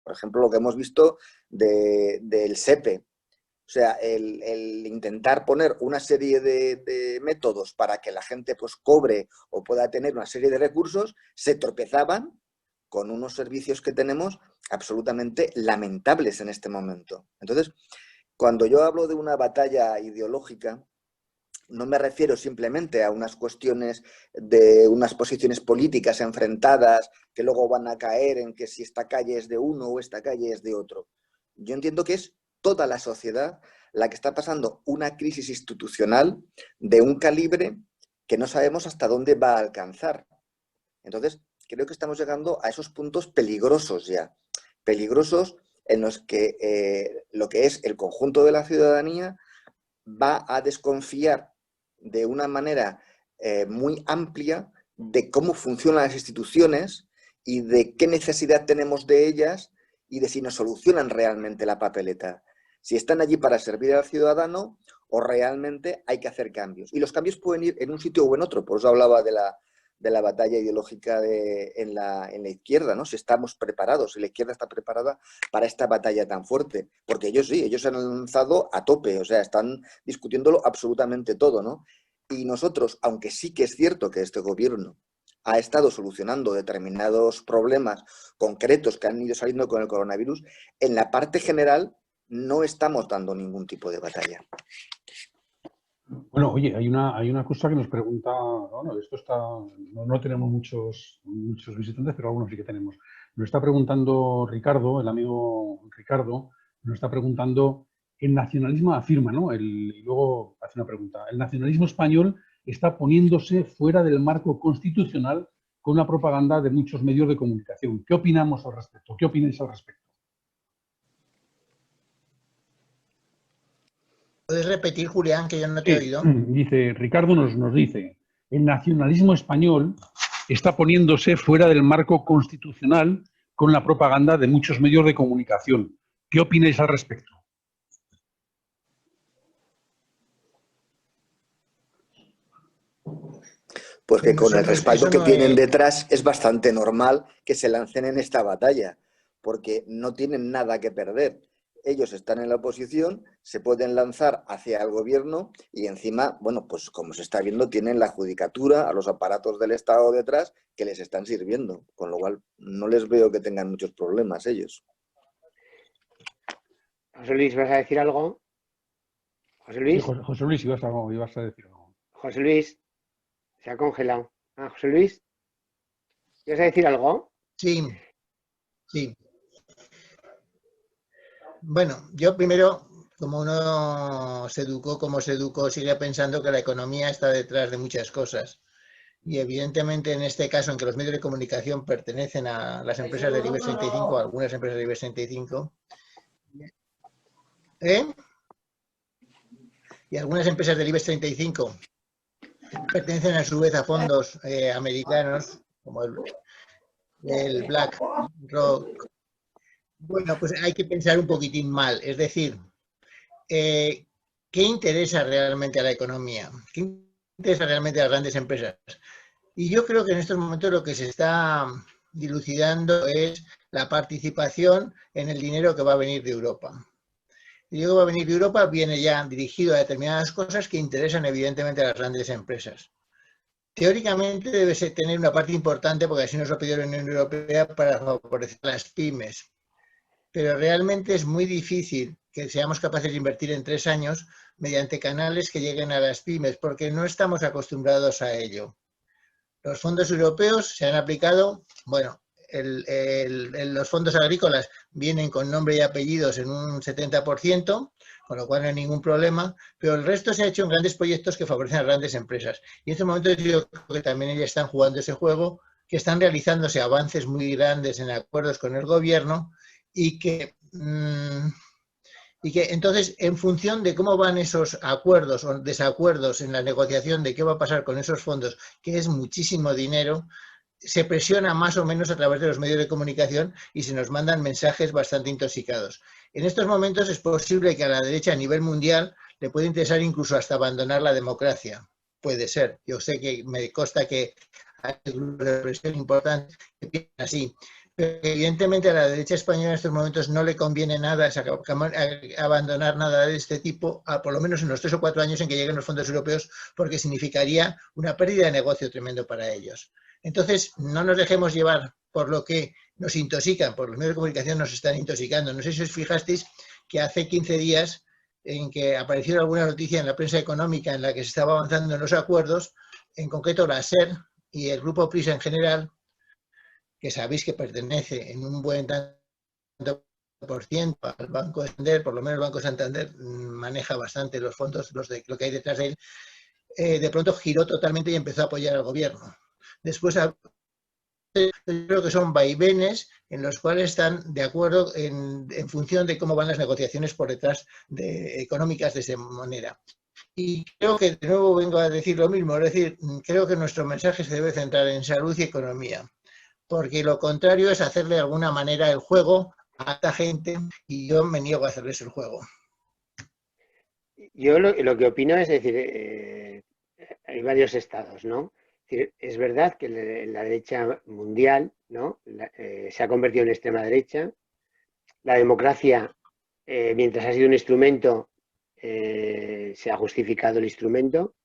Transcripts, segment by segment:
Por ejemplo, lo que hemos visto del SEPE. O sea, el intentar poner una serie de métodos para que la gente pues cobre o pueda tener una serie de recursos, se tropezaban con unos servicios que tenemos absolutamente lamentables en este momento. Entonces, cuando yo hablo de una batalla ideológica, no me refiero simplemente a unas cuestiones de unas posiciones políticas enfrentadas que luego van a caer en que si esta calle es de uno o esta calle es de otro. Yo entiendo que es toda la sociedad la que está pasando una crisis institucional de un calibre que no sabemos hasta dónde va a alcanzar. Entonces, creo que estamos llegando a esos puntos peligrosos ya, peligrosos en los que lo que es el conjunto de la ciudadanía va a desconfiar de una manera muy amplia de cómo funcionan las instituciones y de qué necesidad tenemos de ellas y de si nos solucionan realmente la papeleta. Si están allí para servir al ciudadano o realmente hay que hacer cambios. Y los cambios pueden ir en un sitio o en otro. Por eso hablaba de la batalla ideológica en la izquierda, ¿no? Si estamos preparados, si la izquierda está preparada para esta batalla tan fuerte. Porque ellos sí, ellos se han lanzado a tope, o sea, están discutiéndolo absolutamente todo, ¿no? Y nosotros, aunque sí que es cierto que este gobierno ha estado solucionando determinados problemas concretos que han ido saliendo con el coronavirus, en la parte general no estamos dando ningún tipo de batalla. Bueno, oye, hay una cosa que nos pregunta, bueno, esto está, no tenemos muchos visitantes, pero algunos sí que tenemos. Nos está preguntando Ricardo, el amigo Ricardo, nos está preguntando, el nacionalismo afirma, ¿no? Y luego hace una pregunta, el nacionalismo español está poniéndose fuera del marco constitucional con una propaganda de muchos medios de comunicación. ¿Qué opinamos al respecto? ¿Qué opináis al respecto? ¿Puedes repetir, Julián, que yo no te he oído? Dice, Ricardo nos dice, el nacionalismo español está poniéndose fuera del marco constitucional con la propaganda de muchos medios de comunicación. ¿Qué opináis al respecto? Pues que con el respaldo que tienen detrás es bastante normal que se lancen en esta batalla, porque no tienen nada que perder. Ellos están en la oposición, se pueden lanzar hacia el gobierno y encima, bueno, pues como se está viendo, tienen la judicatura, a los aparatos del Estado detrás que les están sirviendo, con lo cual no les veo que tengan muchos problemas ellos. José Luis, ¿vas a decir algo? José Luis. Sí, José Luis, ibas a decir algo. José Luis, se ha congelado. José Luis, ¿ibas a decir algo? Sí, sí. Bueno, yo primero, como uno se educó como se educó, sigue pensando que la economía está detrás de muchas cosas. Y evidentemente en este caso, en que los medios de comunicación pertenecen a las empresas del IBEX 35, a algunas empresas del IBEX 35, y algunas empresas del IBEX 35 pertenecen a su vez a fondos americanos, como el BlackRock. Bueno, pues hay que pensar un poquitín mal, es decir, ¿qué interesa realmente a la economía? ¿Qué interesa realmente a las grandes empresas? Y yo creo que en estos momentos lo que se está dilucidando es la participación en el dinero que va a venir de Europa. El dinero que va a venir de Europa viene ya dirigido a determinadas cosas que interesan evidentemente a las grandes empresas. Teóricamente debe tener una parte importante, porque así nos lo pidió la Unión Europea, para favorecer a las pymes. Pero realmente es muy difícil que seamos capaces de invertir en 3 años mediante canales que lleguen a las pymes, porque no estamos acostumbrados a ello. Los fondos europeos se han aplicado, bueno, los fondos agrícolas vienen con nombre y apellidos en un 70%, con lo cual no hay ningún problema, pero el resto se ha hecho en grandes proyectos que favorecen a grandes empresas. Y en estos momentos yo creo que también ellas están jugando ese juego, que están realizándose avances muy grandes en acuerdos con el gobierno y que entonces, en función de cómo van esos acuerdos o desacuerdos en la negociación de qué va a pasar con esos fondos, que es muchísimo dinero, se presiona más o menos a través de los medios de comunicación y se nos mandan mensajes bastante intoxicados. En estos momentos es posible que a la derecha a nivel mundial le pueda interesar incluso hasta abandonar la democracia. Puede ser. Yo sé que me consta que hay grupos de presión importantes que piensan así. Pero evidentemente a la derecha española en estos momentos no le conviene nada abandonar nada de este tipo, por lo menos en los 3 o 4 años en que lleguen los fondos europeos, porque significaría una pérdida de negocio tremendo para ellos. Entonces, no nos dejemos llevar por lo que nos intoxican, por los medios de comunicación nos están intoxicando. No sé si os fijasteis que hace 15 días en que apareció alguna noticia en la prensa económica en la que se estaba avanzando en los acuerdos, en concreto la SER y el grupo Prisa en general, que sabéis que pertenece en un buen tanto por ciento al Banco Santander, por lo menos el Banco Santander maneja bastante los fondos, lo que hay detrás de él, de pronto giró totalmente y empezó a apoyar al gobierno. Después creo que son vaivenes en los cuales están de acuerdo en función de cómo van las negociaciones por detrás económicas de esa manera. Y creo que de nuevo vengo a decir lo mismo, es decir, creo que nuestro mensaje se debe centrar en salud y economía, porque lo contrario es hacerle de alguna manera el juego a esta gente y yo me niego a hacerles el juego. Yo lo que opino es decir, hay varios estados, ¿no? Es verdad que la derecha mundial, ¿no? Se ha convertido en extrema derecha. La democracia, mientras ha sido un instrumento, se ha justificado el instrumento.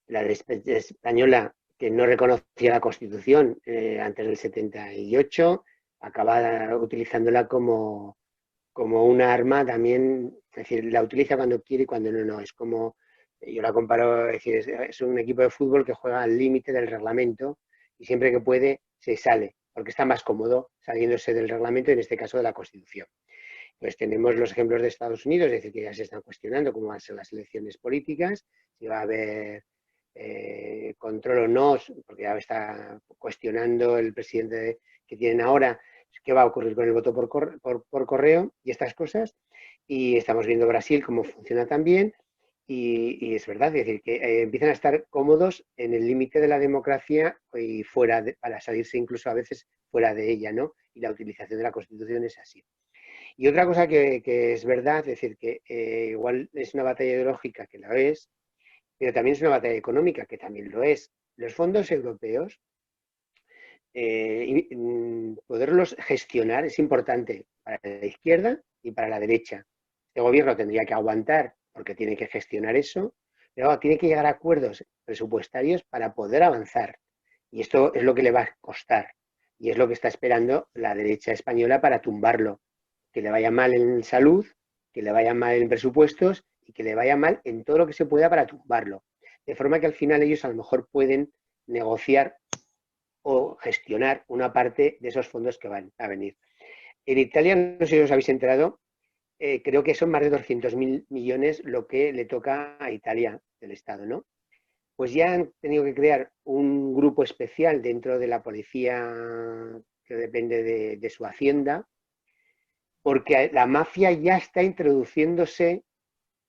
La derecha española, que no reconocía la Constitución antes del 78, acaba utilizándola como una arma también, es decir, la utiliza cuando quiere y cuando no. Es como, yo la comparo, es decir, es un equipo de fútbol que juega al límite del reglamento y siempre que puede se sale, porque está más cómodo saliéndose del reglamento, en este caso de la Constitución. Pues tenemos los ejemplos de Estados Unidos, es decir, que ya se están cuestionando cómo van a ser las elecciones políticas, si va a haber control o no, porque ya está cuestionando el presidente que tienen ahora qué va a ocurrir con el voto por correo y estas cosas. Y estamos viendo Brasil cómo funciona también. Y es verdad, es decir, que empiezan a estar cómodos en el límite de la democracia y fuera para salirse incluso a veces fuera de ella, ¿no? Y la utilización de la Constitución es así. Y otra cosa que es verdad, es decir, que igual es una batalla ideológica, que la es, pero también es una batalla económica, que también lo es. Los fondos europeos, poderlos gestionar es importante para la izquierda y para la derecha. Este gobierno tendría que aguantar porque tiene que gestionar eso, pero tiene que llegar a acuerdos presupuestarios para poder avanzar. Y esto es lo que le va a costar. Y es lo que está esperando la derecha española para tumbarlo. Que le vaya mal en salud, que le vaya mal en presupuestos y que le vaya mal en todo lo que se pueda para tumbarlo. De forma que al final ellos a lo mejor pueden negociar o gestionar una parte de esos fondos que van a venir. En Italia, no sé si os habéis enterado, creo que son más de 200.000 millones lo que le toca a Italia del Estado, ¿no? Pues ya han tenido que crear un grupo especial dentro de la policía que depende de su hacienda, porque la mafia ya está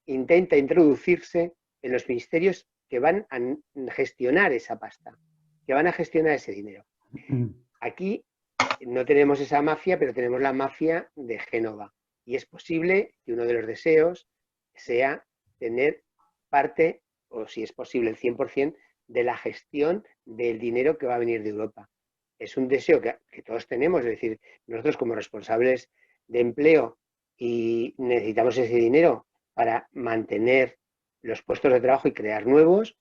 intenta introducirse en los ministerios que van a gestionar esa pasta, que van a gestionar ese dinero. Aquí no tenemos esa mafia, pero tenemos la mafia de Génova. Y es posible que uno de los deseos sea tener parte, o si es posible el 100%, de la gestión del dinero que va a venir de Europa. Es un deseo que todos tenemos, es decir, nosotros como responsables de empleo y necesitamos ese dinero para mantener los puestos de trabajo y crear nuevos,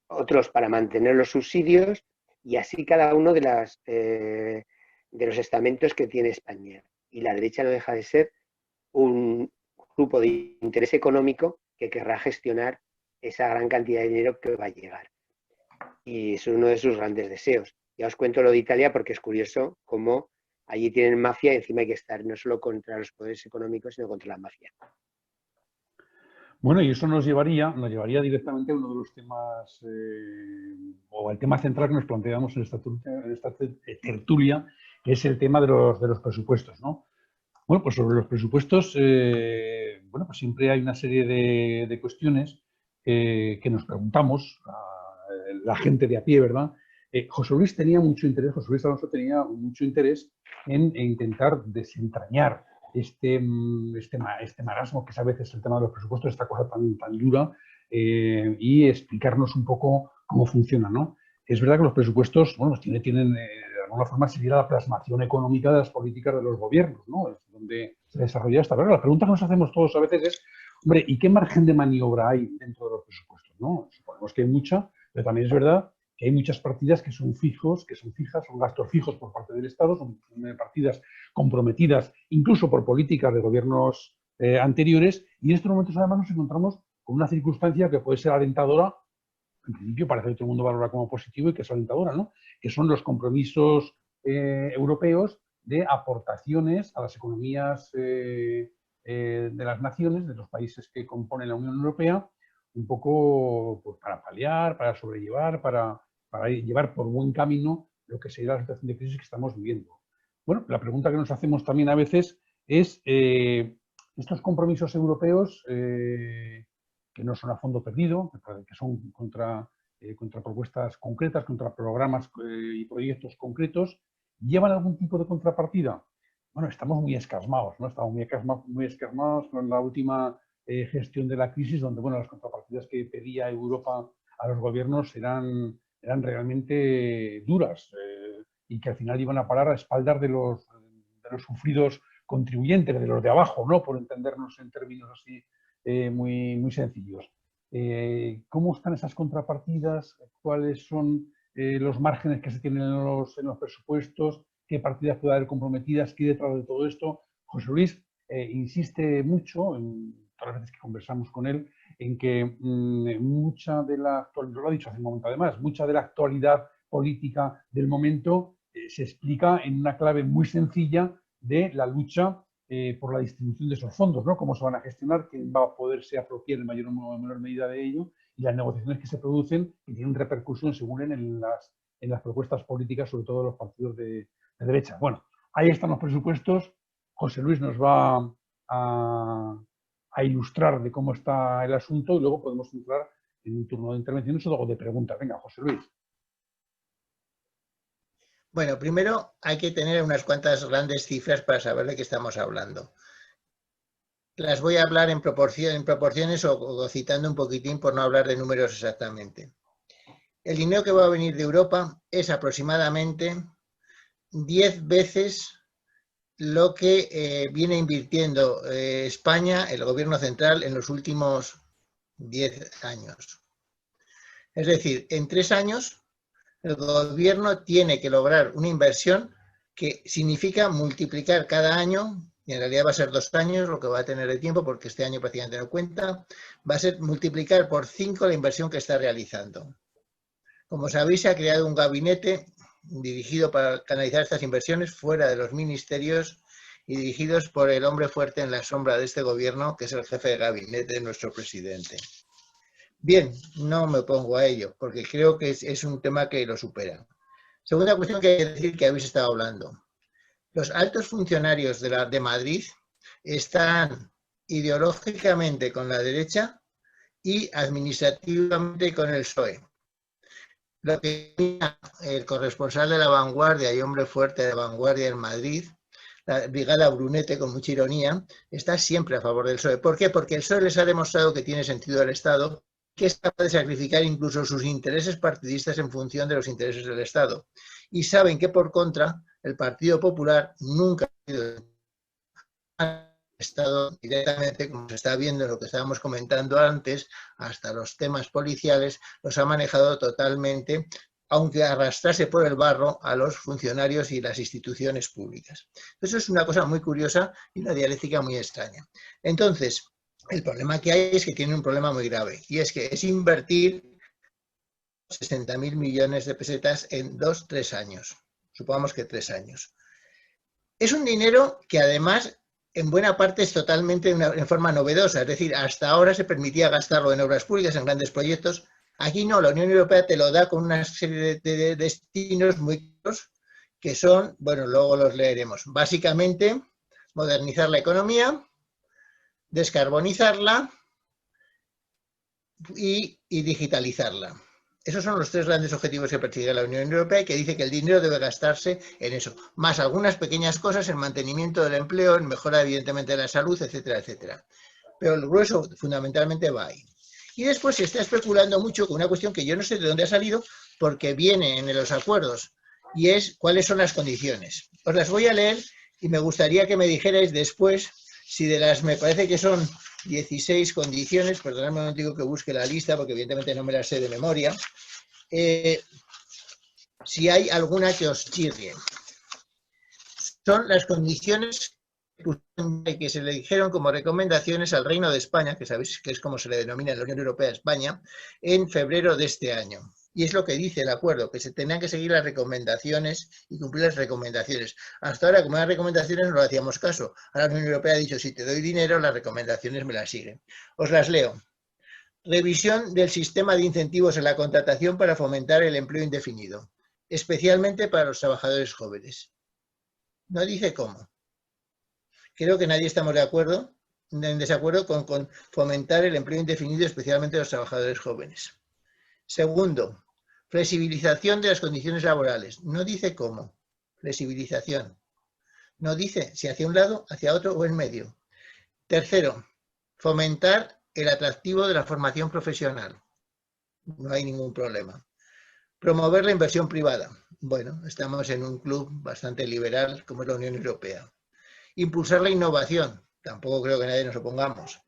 otros para mantener los subsidios y así cada uno de los estamentos que tiene España. Y la derecha no deja de ser un grupo de interés económico que querrá gestionar esa gran cantidad de dinero que va a llegar. Y es uno de sus grandes deseos. Ya os cuento lo de Italia porque es curioso cómo allí tienen mafia y encima hay que estar no solo contra los poderes económicos, sino contra la mafia. Bueno, y eso nos llevaría directamente a uno de los temas, o al tema central que nos planteamos en esta tertulia, que es el tema de los presupuestos, ¿no? Bueno, pues sobre los presupuestos, bueno, pues siempre hay una serie de cuestiones que nos preguntamos, a la gente de a pie, ¿verdad? José Luis Alonso tenía mucho interés en intentar desentrañar este marasmo que es a veces el tema de los presupuestos, esta cosa tan dura, y explicarnos un poco cómo funciona, ¿no? Es verdad que los presupuestos, bueno, tienen alguna forma sería la plasmación económica de las políticas de los gobiernos, ¿no? Es donde se desarrolla esta. Pero la pregunta que nos hacemos todos a veces es, hombre, ¿y qué margen de maniobra hay dentro de los presupuestos? ¿No? Suponemos que hay mucha, pero también es verdad que hay muchas partidas que son fijas, son gastos fijos por parte del Estado, son partidas comprometidas incluso por políticas de gobiernos anteriores, y en estos momentos además nos encontramos con una circunstancia que puede ser alentadora, en principio parece que todo el mundo valora como positivo y que es alentadora, ¿no? Que son los compromisos europeos de aportaciones a las economías de las naciones, de los países que componen la Unión Europea, un poco pues, para paliar, para sobrellevar, para llevar por buen camino lo que sería la situación de crisis que estamos viviendo. Bueno, la pregunta que nos hacemos también a veces es estos compromisos europeos que no son a fondo perdido, que son contra propuestas concretas, contra programas y proyectos concretos, ¿llevan algún tipo de contrapartida? Bueno, estamos muy escasmados, ¿no? Estamos muy escasmados con la última gestión de la crisis, donde bueno, las contrapartidas que pedía Europa a los gobiernos eran realmente duras y que al final iban a parar a espaldas de los sufridos contribuyentes, de los de abajo, ¿no? Por entendernos en términos así muy sencillos. ¿Cómo están esas contrapartidas? ¿Cuáles son los márgenes que se tienen en los presupuestos? ¿Qué partidas puede haber comprometidas? ¿Qué hay detrás de todo esto? José Luis insiste mucho, todas las veces que conversamos con él, en que mucha de la actualidad, lo ha dicho hace un momento además, mucha de la actualidad política del momento se explica en una clave muy sencilla de la lucha por la distribución de esos fondos, ¿no? Cómo se van a gestionar, quién va a poderse apropiar en mayor o menor medida de ello, y las negociaciones que se producen y tienen repercusión, según en las propuestas políticas, sobre todo de los partidos de derecha. Bueno, ahí están los presupuestos. José Luis nos va a ilustrar de cómo está el asunto y luego podemos entrar en un turno de intervenciones o luego de preguntas. Venga, José Luis. Bueno, primero hay que tener unas cuantas grandes cifras para saber de qué estamos hablando. Las voy a hablar en proporciones o citando un poquitín por no hablar de números exactamente. El dinero que va a venir de Europa es aproximadamente 10 veces lo que viene invirtiendo España, el gobierno central, en los últimos 10 años. Es decir, en 3 años el gobierno tiene que lograr una inversión que significa multiplicar cada año, y en realidad va a ser 2 años lo que va a tener de tiempo, porque este año prácticamente no cuenta, va a ser multiplicar por 5 la inversión que está realizando. Como sabéis, se ha creado un gabinete dirigido para canalizar estas inversiones fuera de los ministerios y dirigidos por el hombre fuerte en la sombra de este gobierno, que es el jefe de gabinete de nuestro presidente. Bien, no me opongo a ello, porque creo que es un tema que lo supera. Segunda cuestión que hay que decir que habéis estado hablando. Los altos funcionarios de Madrid están ideológicamente con la derecha y administrativamente con el PSOE. Lo que el corresponsal de La Vanguardia y hombre fuerte de La Vanguardia en Madrid, la brigada Brunete, con mucha ironía, está siempre a favor del PSOE. ¿Por qué? Porque el PSOE les ha demostrado que tiene sentido del Estado, que es capaz de sacrificar incluso sus intereses partidistas en función de los intereses del Estado. Y saben que, por contra, el Partido Popular nunca ha sido Estado directamente, como se está viendo en lo que estábamos comentando antes, hasta los temas policiales, los ha manejado totalmente, aunque arrastrase por el barro a los funcionarios y las instituciones públicas. Eso es una cosa muy curiosa y una dialéctica muy extraña. Entonces, el problema que hay es que tiene un problema muy grave, y es que es invertir 60.000 millones de pesetas en 2-3 años. Supongamos que 3 años. Es un dinero que además en buena parte es totalmente en forma novedosa, es decir, hasta ahora se permitía gastarlo en obras públicas, en grandes proyectos. Aquí no, la Unión Europea te lo da con una serie de destinos muy claros que son, bueno, luego los leeremos. Básicamente, modernizar la economía, descarbonizarla y digitalizarla. Esos son los 3 grandes objetivos que persigue la Unión Europea y que dice que el dinero debe gastarse en eso, más algunas pequeñas cosas en mantenimiento del empleo, en mejora evidentemente de la salud, etcétera, etcétera. Pero el grueso fundamentalmente va ahí. Y después se está especulando mucho con una cuestión que yo no sé de dónde ha salido, porque viene en los acuerdos y es cuáles son las condiciones. Os las voy a leer y me gustaría que me dijerais después si de las, me parece que son 16 condiciones, perdonadme un momento que busque la lista porque evidentemente no me las sé de memoria, si hay alguna que os chirrie. Son las condiciones que se le dijeron como recomendaciones al Reino de España, que sabéis que es como se le denomina en la Unión Europea a España, en febrero de este año. Y es lo que dice el acuerdo, que se tenían que seguir las recomendaciones y cumplir las recomendaciones. Hasta ahora, como las recomendaciones no le hacíamos caso. Ahora la Unión Europea ha dicho, si te doy dinero, las recomendaciones me las siguen. Os las leo. Revisión del sistema de incentivos en la contratación para fomentar el empleo indefinido, especialmente para los trabajadores jóvenes. No dice cómo. Creo que nadie estamos en desacuerdo con fomentar el empleo indefinido, especialmente los trabajadores jóvenes. Segundo, flexibilización de las condiciones laborales. No dice cómo. Flexibilización. No dice si hacia un lado, hacia otro o en medio. Tercero, fomentar el atractivo de la formación profesional. No hay ningún problema. Promover la inversión privada. Bueno, estamos en un club bastante liberal como es la Unión Europea. Impulsar la innovación. Tampoco creo que nadie nos opongamos.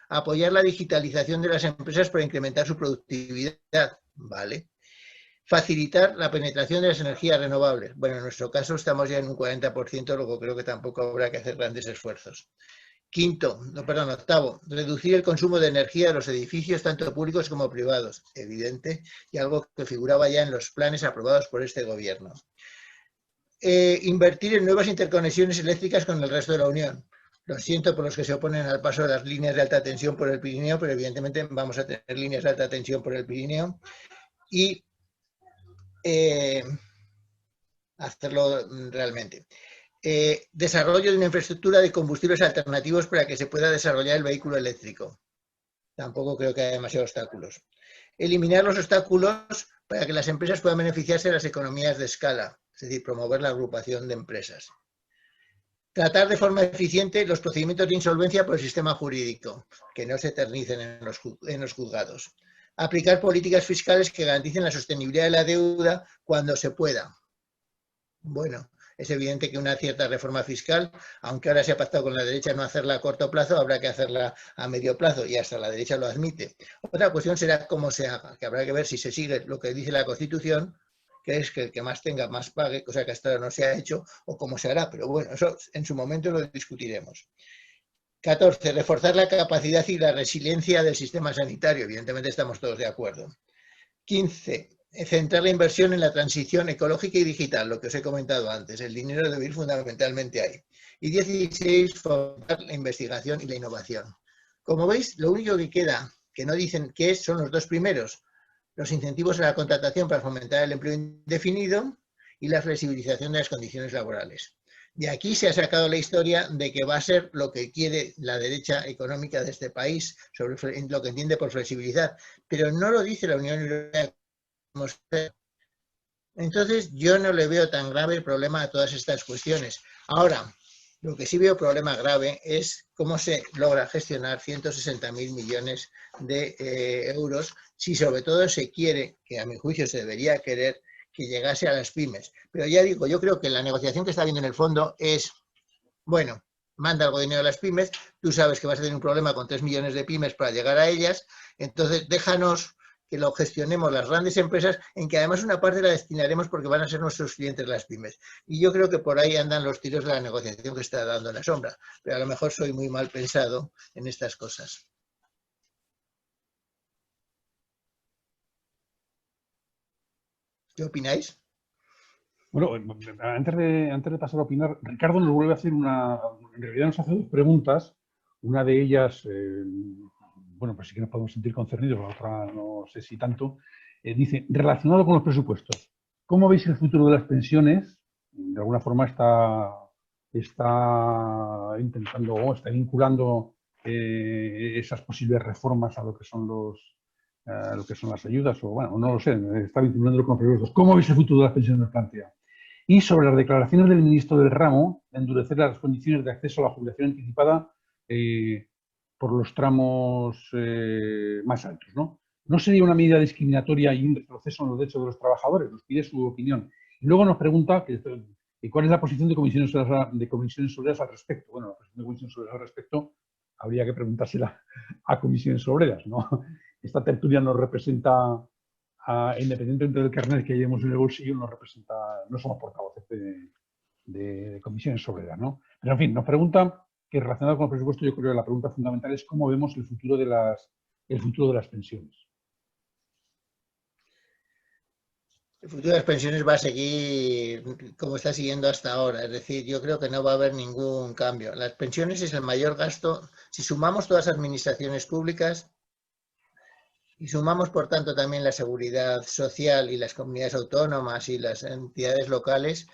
Apoyar la digitalización de las empresas para incrementar su productividad. Vale. Facilitar la penetración de las energías renovables. Bueno, en nuestro caso estamos ya en un 40%, luego creo que tampoco habrá que hacer grandes esfuerzos. Octavo, reducir el consumo de energía de los edificios, tanto públicos como privados. Evidente, y algo que figuraba ya en los planes aprobados por este gobierno. Invertir en nuevas interconexiones eléctricas con el resto de la Unión. Lo siento por los que se oponen al paso de las líneas de alta tensión por el Pirineo, pero evidentemente vamos a tener líneas de alta tensión por el Pirineo y hacerlo realmente. Desarrollo de una infraestructura de combustibles alternativos para que se pueda desarrollar el vehículo eléctrico. Tampoco creo que haya demasiados obstáculos. Eliminar los obstáculos para que las empresas puedan beneficiarse de las economías de escala, es decir, promover la agrupación de empresas. Tratar de forma eficiente los procedimientos de insolvencia por el sistema jurídico, que no se eternicen en los juzgados. Aplicar políticas fiscales que garanticen la sostenibilidad de la deuda cuando se pueda. Bueno, es evidente que una cierta reforma fiscal, aunque ahora se ha pactado con la derecha no hacerla a corto plazo, habrá que hacerla a medio plazo y hasta la derecha lo admite. Otra cuestión será cómo se haga, que habrá que ver si se sigue lo que dice la Constitución, que es que el que más tenga, más pague, cosa que hasta ahora no se ha hecho, o cómo se hará, pero bueno, eso en su momento lo discutiremos. 14. Reforzar la capacidad y la resiliencia del sistema sanitario, evidentemente estamos todos de acuerdo. 15. Centrar la inversión en la transición ecológica y digital, lo que os he comentado antes, el dinero debe ir fundamentalmente ahí. Y 16, fomentar la investigación y la innovación. Como veis, lo único que queda, que no dicen qué es, son los dos primeros, los incentivos a la contratación para fomentar el empleo indefinido y la flexibilización de las condiciones laborales. De aquí se ha sacado la historia de que va a ser lo que quiere la derecha económica de este país, sobre lo que entiende por flexibilidad, pero no lo dice la Unión Europea. Entonces yo no le veo tan grave el problema a todas estas cuestiones. Ahora, lo que sí veo problema grave es cómo se logra gestionar 160.000 millones de euros si sobre todo se quiere, que a mi juicio se debería querer, que llegase a las pymes. Pero ya digo, yo creo que la negociación que está habiendo en el fondo es, bueno, manda algo de dinero a las pymes, tú sabes que vas a tener un problema con 3 millones de pymes para llegar a ellas, entonces déjanos que lo gestionemos las grandes empresas, en que además una parte la destinaremos porque van a ser nuestros clientes las pymes. Y yo creo que por ahí andan los tiros de la negociación que está dando en la sombra, pero a lo mejor soy muy mal pensado en estas cosas. ¿Qué opináis? Bueno, antes de pasar a opinar, Ricardo nos vuelve a hacer en realidad nos hace dos preguntas. Una de ellas, bueno, pues sí que nos podemos sentir concernidos, la otra no sé si tanto. Dice, relacionado con los presupuestos, ¿cómo veis el futuro de las pensiones? De alguna forma está intentando o está vinculando esas posibles reformas a lo que son las ayudas, o bueno, no lo sé, está vinculando con los presupuestos. ¿Cómo veis el futuro de las pensiones? Nos plantea. Y sobre las declaraciones del ministro del ramo de endurecer las condiciones de acceso a la jubilación anticipada por los tramos más altos, ¿no? ¿No sería una medida discriminatoria y un retroceso en los derechos de los trabajadores? Nos pide su opinión. Luego nos pregunta cuál es la posición de Comisiones Obreras al respecto. Bueno, la posición de Comisiones Obreras al respecto habría que preguntársela a Comisiones Obreras, ¿no? Esta tertulia nos representa, independientemente del carnet que llevemos en el bolsillo, nos representa, no somos portavoces de Comisiones Obreras, ¿no? Pero, en fin, nos pregunta que relacionado con el presupuesto, yo creo que la pregunta fundamental es cómo vemos el futuro de las pensiones. El futuro de las pensiones va a seguir como está siguiendo hasta ahora. Es decir, yo creo que no va a haber ningún cambio. Las pensiones es el mayor gasto. Si sumamos todas las administraciones públicas y sumamos, por tanto, también la seguridad social y las comunidades autónomas y las entidades locales,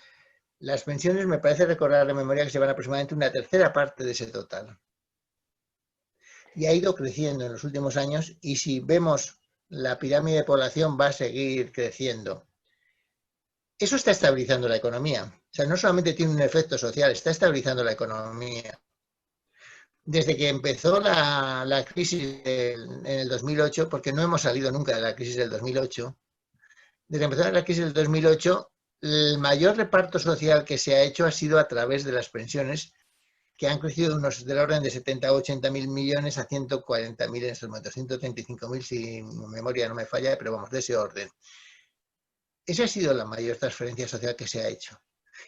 las pensiones me parece recordar de memoria que se van aproximadamente una tercera parte de ese total. Y ha ido creciendo en los últimos años y si vemos la pirámide de población va a seguir creciendo. Eso está estabilizando la economía. O sea, no solamente tiene un efecto social, está estabilizando la economía. Desde que empezó la crisis en el 2008, porque no hemos salido nunca de la crisis del 2008, desde que empezó la crisis del 2008, el mayor reparto social que se ha hecho ha sido a través de las pensiones, que han crecido unos del orden de 70 o 80 mil millones a 140 mil en estos momentos, 135 mil si mi memoria no me falla, pero vamos, de ese orden. Esa ha sido la mayor transferencia social que se ha hecho.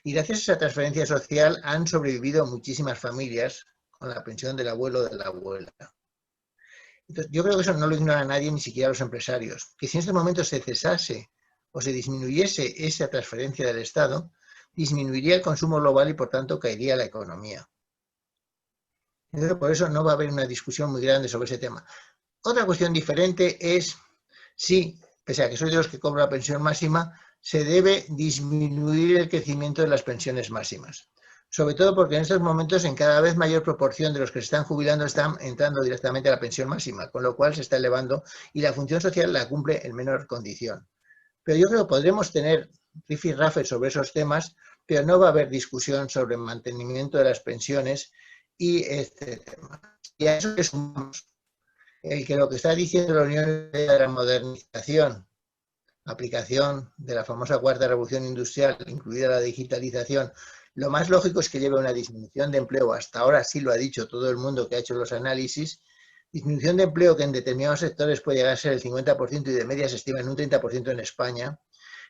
Y gracias a esa transferencia social han sobrevivido muchísimas familias con la pensión del abuelo o de la abuela. Entonces, yo creo que eso no lo ignora nadie, ni siquiera los empresarios. Que si en este momento se cesase o se disminuyese esa transferencia del Estado, disminuiría el consumo global y por tanto caería la economía. Entonces, por eso no va a haber una discusión muy grande sobre ese tema. Otra cuestión diferente es si, pese a que soy de los que cobro la pensión máxima, se debe disminuir el crecimiento de las pensiones máximas. Sobre todo porque en estos momentos en cada vez mayor proporción de los que se están jubilando están entrando directamente a la pensión máxima, con lo cual se está elevando y la función social la cumple en menor condición. Pero yo creo que podremos tener rifirrafes sobre esos temas, pero no va a haber discusión sobre el mantenimiento de las pensiones y este tema. Y a eso le sumamos el que lo que está diciendo la Unión Europea de la modernización, aplicación de la famosa cuarta revolución industrial, incluida la digitalización, lo más lógico es que lleve a una disminución de empleo. Hasta ahora sí lo ha dicho todo el mundo que ha hecho los análisis. Disminución de empleo que en determinados sectores puede llegar a ser el 50% y de media se estima en un 30% en España.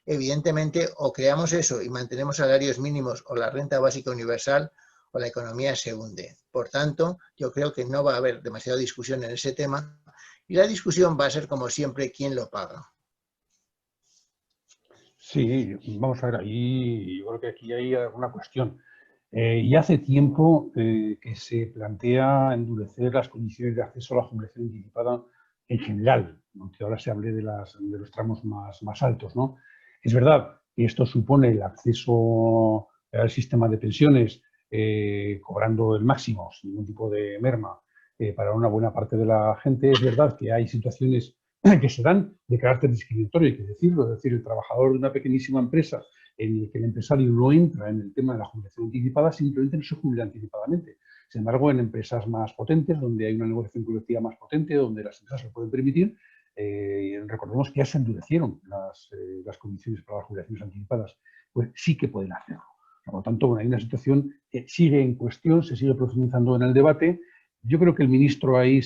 Evidentemente, o creamos eso y mantenemos salarios mínimos o la renta básica universal, o la economía se hunde. Por tanto, yo creo que no va a haber demasiada discusión en ese tema y la discusión va a ser, como siempre, quién lo paga. Sí, vamos a ver, ahí yo creo que aquí hay alguna cuestión. Y hace tiempo que se plantea endurecer las condiciones de acceso a la jubilación anticipada en general, aunque ahora se hable de los tramos más altos, ¿no? Es verdad que esto supone el acceso al sistema de pensiones cobrando el máximo, sin ningún tipo de merma, para una buena parte de la gente. Es verdad que hay situaciones que se dan de carácter discriminatorio, hay que decirlo, es decir, el trabajador de una pequeñísima empresa en el que el empresario no entra en el tema de la jubilación anticipada, simplemente no se jubila anticipadamente. Sin embargo, en empresas más potentes, donde hay una negociación colectiva más potente, donde las empresas lo pueden permitir, recordemos que ya se endurecieron las condiciones para las jubilaciones anticipadas, pues sí que pueden hacerlo. Por lo tanto, bueno, hay una situación que sigue en cuestión, se sigue profundizando en el debate. Yo creo que el ministro ahí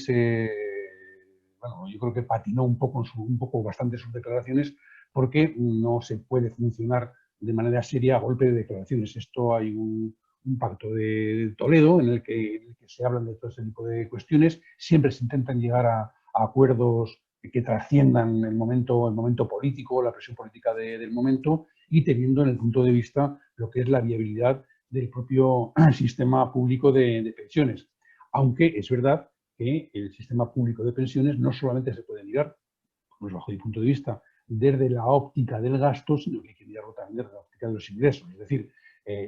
yo creo que patinó un poco bastante sus declaraciones, porque no se puede funcionar de manera seria a golpe de declaraciones. Esto hay un pacto de Toledo en el que se hablan de todo ese tipo de cuestiones. Siempre se intentan llegar a acuerdos que trasciendan el momento político, la presión política del momento, y teniendo en el punto de vista lo que es la viabilidad del propio sistema público de pensiones. Aunque es verdad que el sistema público de pensiones no solamente se puede mirar, pues bajo mi punto de vista, desde la óptica del gasto, sino que hay que mirarlo también desde la óptica de los ingresos. Es decir,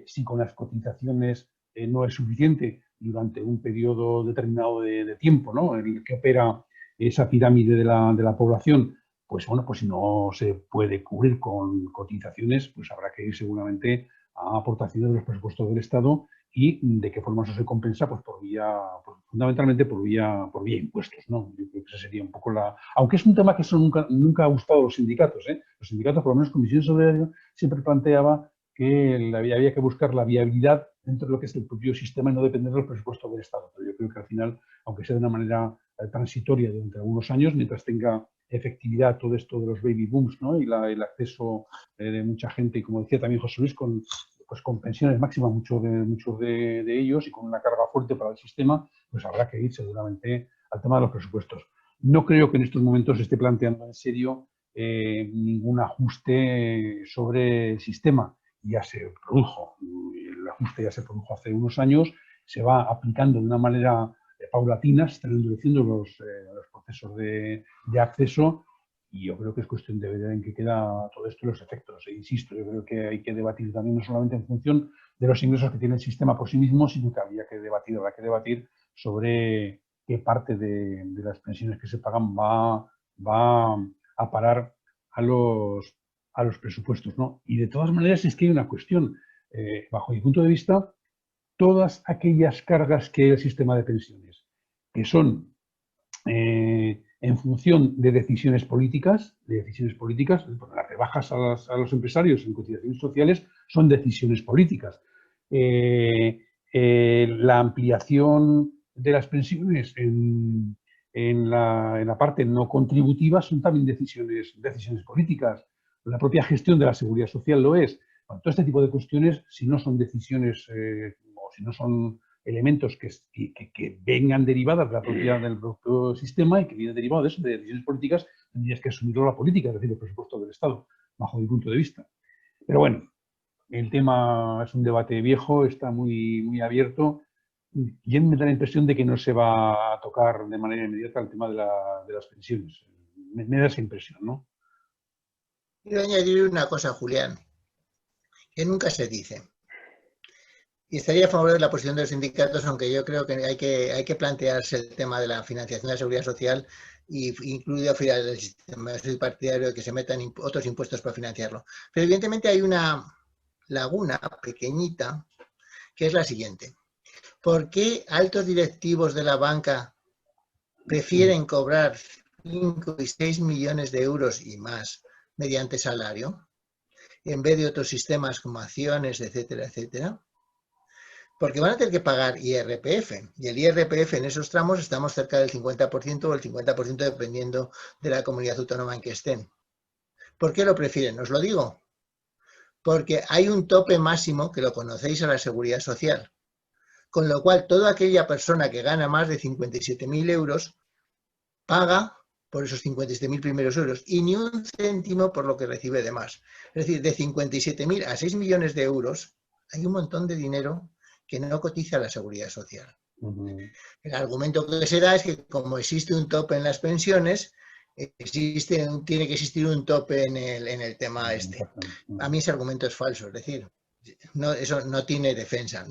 si con las cotizaciones no es suficiente durante un periodo determinado de tiempo, ¿no?, en el que opera esa pirámide de la población, pues bueno, pues si no se puede cubrir con cotizaciones, pues habrá que ir seguramente a aportaciones de los presupuestos del Estado y de qué forma eso se compensa, pues fundamentalmente por vía impuestos, ¿no? Yo creo que esa sería un poco aunque es un tema que eso nunca ha gustado a los sindicatos, ¿eh? Los sindicatos, por lo menos Comisiones Obreras, siempre planteaba que había que buscar la viabilidad dentro de lo que es el propio sistema y no depender del presupuesto del Estado. Pero yo creo que al final, aunque sea de una manera transitoria durante algunos años, mientras tenga efectividad todo esto de los baby booms, ¿no? Y el acceso de mucha gente, y como decía también José Luis, con pensiones máximas, muchos de ellos, y con una carga fuerte para el sistema, pues habrá que ir seguramente al tema de los presupuestos. No creo que en estos momentos se esté planteando en serio ningún ajuste sobre el sistema. Ya se produjo, el ajuste ya se produjo hace unos años, se va aplicando de una manera paulatina, se están endureciendo los procesos de acceso, y yo creo que es cuestión de ver en qué queda todo esto y los efectos. E insisto, yo creo que hay que debatir también no solamente en función de los ingresos que tiene el sistema por sí mismo, sino que habrá que debatir sobre qué parte de las pensiones que se pagan va a parar a los presupuestos, ¿no? Y de todas maneras es que hay una cuestión. Bajo mi punto de vista, todas aquellas cargas que hay el sistema de pensiones, que son en función de decisiones políticas, las rebajas a los empresarios en cotizaciones sociales son decisiones políticas. La ampliación de las pensiones en la parte no contributiva son también decisiones políticas. La propia gestión de la seguridad social lo es. Bueno, todo este tipo de cuestiones, si no son decisiones o si no son elementos que vengan derivadas del propio sistema y que vienen derivados de eso, de decisiones políticas, tendrías que asumirlo la política, es decir, el presupuesto del Estado, bajo mi punto de vista. Pero bueno, el tema es un debate viejo, está muy abierto, y me da la impresión de que no se va a tocar de manera inmediata el tema de las pensiones. Me da esa impresión, ¿no? Quiero añadir una cosa, Julián, que nunca se dice. Y estaría a favor de la posición de los sindicatos, aunque yo creo que hay que plantearse el tema de la financiación de la seguridad social, incluido el sistema. Soy partidario de que se metan otros impuestos para financiarlo. Pero evidentemente hay una laguna pequeñita, que es la siguiente. ¿Por qué altos directivos de la banca prefieren cobrar 5 y 6 millones de euros y más mediante salario, en vez de otros sistemas como acciones, etcétera, etcétera? Porque van a tener que pagar IRPF, y el IRPF en esos tramos estamos cerca del 50% o el 50% dependiendo de la comunidad autónoma en que estén. ¿Por qué lo prefieren? Os lo digo. Porque hay un tope máximo, que lo conocéis, a la seguridad social. Con lo cual, toda aquella persona que gana más de 57.000 euros paga por esos 57.000 primeros euros y ni un céntimo por lo que recibe de más. Es decir, de 57.000 a 6 millones de euros hay un montón de dinero que no cotiza a la seguridad social. El argumento que se da es que como existe un tope en las pensiones, tiene que existir un tope en el tema este. A mí ese argumento es falso, es decir, eso no tiene defensa.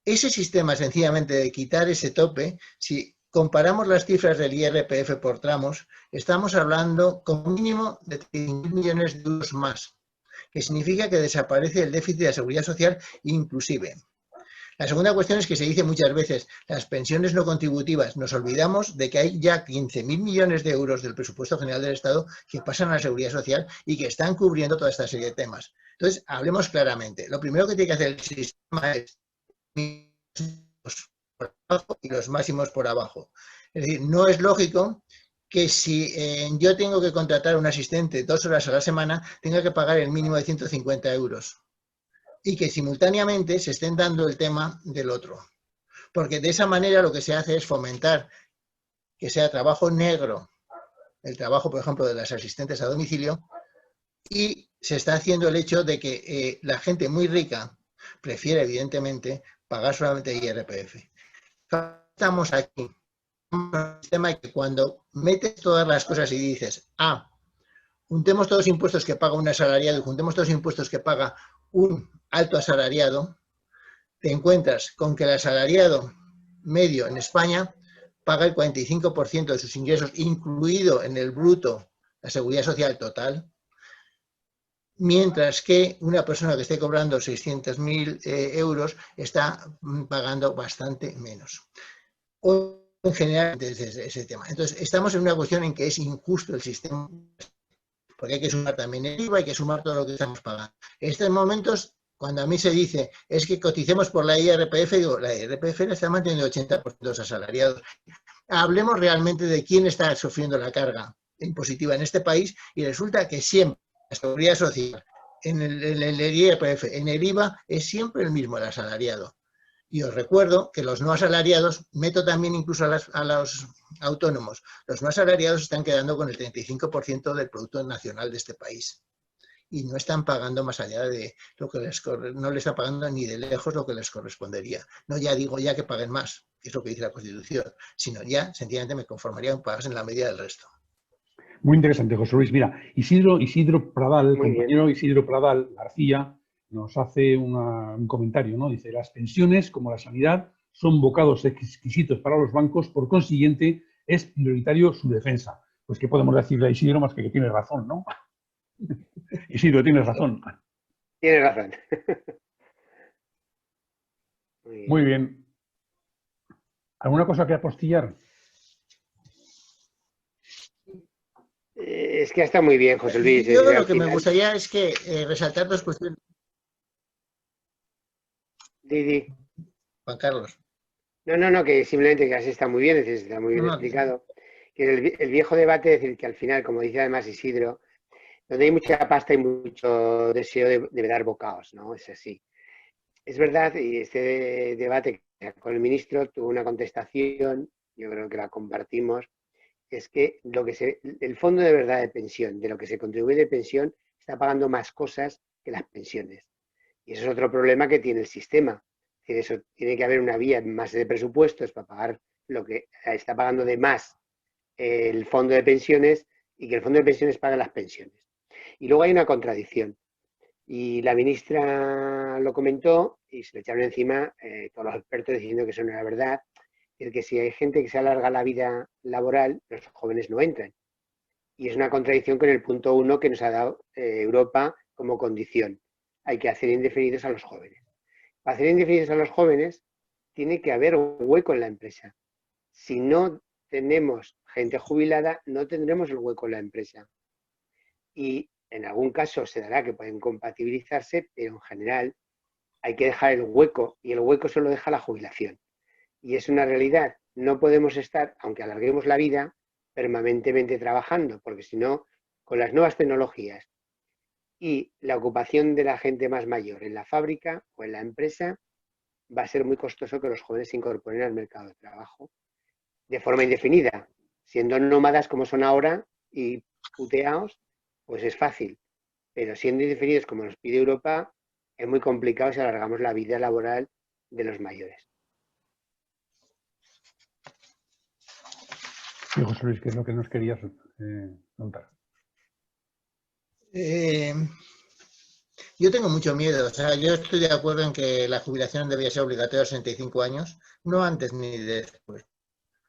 Ese sistema sencillamente de quitar ese tope, si comparamos las cifras del IRPF por tramos, estamos hablando con un mínimo de 3.000 millones de euros más, que significa que desaparece el déficit de la seguridad social inclusive. La segunda cuestión es que se dice muchas veces, las pensiones no contributivas. Nos olvidamos de que hay ya 15.000 millones de euros del presupuesto general del Estado que pasan a la seguridad social y que están cubriendo toda esta serie de temas. Entonces, hablemos claramente. Lo primero que tiene que hacer el sistema es por abajo y los máximos por abajo. Es decir, no es lógico que si yo tengo que contratar a un asistente 2 horas a la semana, tenga que pagar el mínimo de 150 euros. Y que simultáneamente se estén dando el tema del otro. Porque de esa manera lo que se hace es fomentar que sea trabajo negro, el trabajo, por ejemplo, de las asistentes a domicilio, y se está haciendo el hecho de que la gente muy rica prefiere, evidentemente, pagar solamente IRPF. Estamos aquí, un sistema que cuando metes todas las cosas y dices, juntemos todos los impuestos que paga un asalariado y juntemos todos los impuestos que paga un alto asalariado, te encuentras con que el asalariado medio en España paga el 45% de sus ingresos, incluido en el bruto la seguridad social total, mientras que una persona que esté cobrando 600.000 euros está pagando bastante menos. O en general, desde ese tema. Entonces, estamos en una cuestión en que es injusto el sistema, porque hay que sumar también el IVA, hay que sumar todo lo que estamos pagando. En estos momentos, cuando a mí se dice, es que coticemos por la IRPF, digo, la IRPF la está manteniendo 80% de los asalariados. Hablemos realmente de quién está sufriendo la carga impositiva en este país y resulta que siempre la seguridad social, en el IRPF, en el IVA, es siempre el mismo, el asalariado. Y os recuerdo que los no asalariados, meto también incluso a los autónomos, los no asalariados están quedando con el 35% del Producto Nacional de este país. Y no están pagando más allá de lo que no les está pagando ni de lejos lo que les correspondería. No ya digo ya que paguen más, que es lo que dice la Constitución, sino ya sencillamente me conformaría con pagarse en la medida del resto. Muy interesante, José Luis. Mira, Isidro Pradal, el Muy compañero bien. Isidro Pradal García, nos hace un comentario, ¿no? Dice, las pensiones, como la sanidad, son bocados exquisitos para los bancos, por consiguiente, es prioritario su defensa. Pues, ¿qué podemos decirle a Isidro más que tiene razón, ¿no? Isidro, tienes razón. Tienes razón. Muy bien. ¿Alguna cosa que apostillar? Es que está muy bien, José Luis. Yo lo que me gustaría es que resaltar dos cuestiones. Didi. Juan Carlos. No, que simplemente que así está muy bien, está muy bien explicado. Que el viejo debate, es decir, que al final, como dice además Isidro, donde hay mucha pasta y mucho deseo de dar bocados, ¿no? Es así. Es verdad, y este debate con el ministro tuvo una contestación, yo creo que la compartimos, es que el fondo de verdad de pensión, de lo que se contribuye de pensión, está pagando más cosas que las pensiones. Y eso es otro problema que tiene el sistema. Es decir, eso tiene que haber una vía más de presupuestos para pagar lo que está pagando de más el fondo de pensiones y que el fondo de pensiones pague las pensiones. Y luego hay una contradicción. Y la ministra lo comentó y se le echaron encima todos los expertos diciendo que eso no era verdad. Es que si hay gente que se alarga la vida laboral, los jóvenes no entran. Y es una contradicción con el punto 1 que nos ha dado Europa como condición. Hay que hacer indefinidos a los jóvenes. Para hacer indefinidos a los jóvenes tiene que haber un hueco en la empresa. Si no tenemos gente jubilada, no tendremos el hueco en la empresa. Y en algún caso se dará que pueden compatibilizarse, pero en general hay que dejar el hueco y el hueco solo deja la jubilación. Y es una realidad. No podemos estar, aunque alarguemos la vida, permanentemente trabajando, porque si no, con las nuevas tecnologías y la ocupación de la gente más mayor en la fábrica o en la empresa, va a ser muy costoso que los jóvenes se incorporen al mercado de trabajo de forma indefinida. Siendo nómadas como son ahora y puteados, pues es fácil. Pero siendo indefinidos como nos pide Europa, es muy complicado si alargamos la vida laboral de los mayores. Sí, José Luis, ¿qué es lo que nos querías contar? Yo tengo mucho miedo. O sea, yo estoy de acuerdo en que la jubilación debería ser obligatoria a los 65 años, no antes ni después.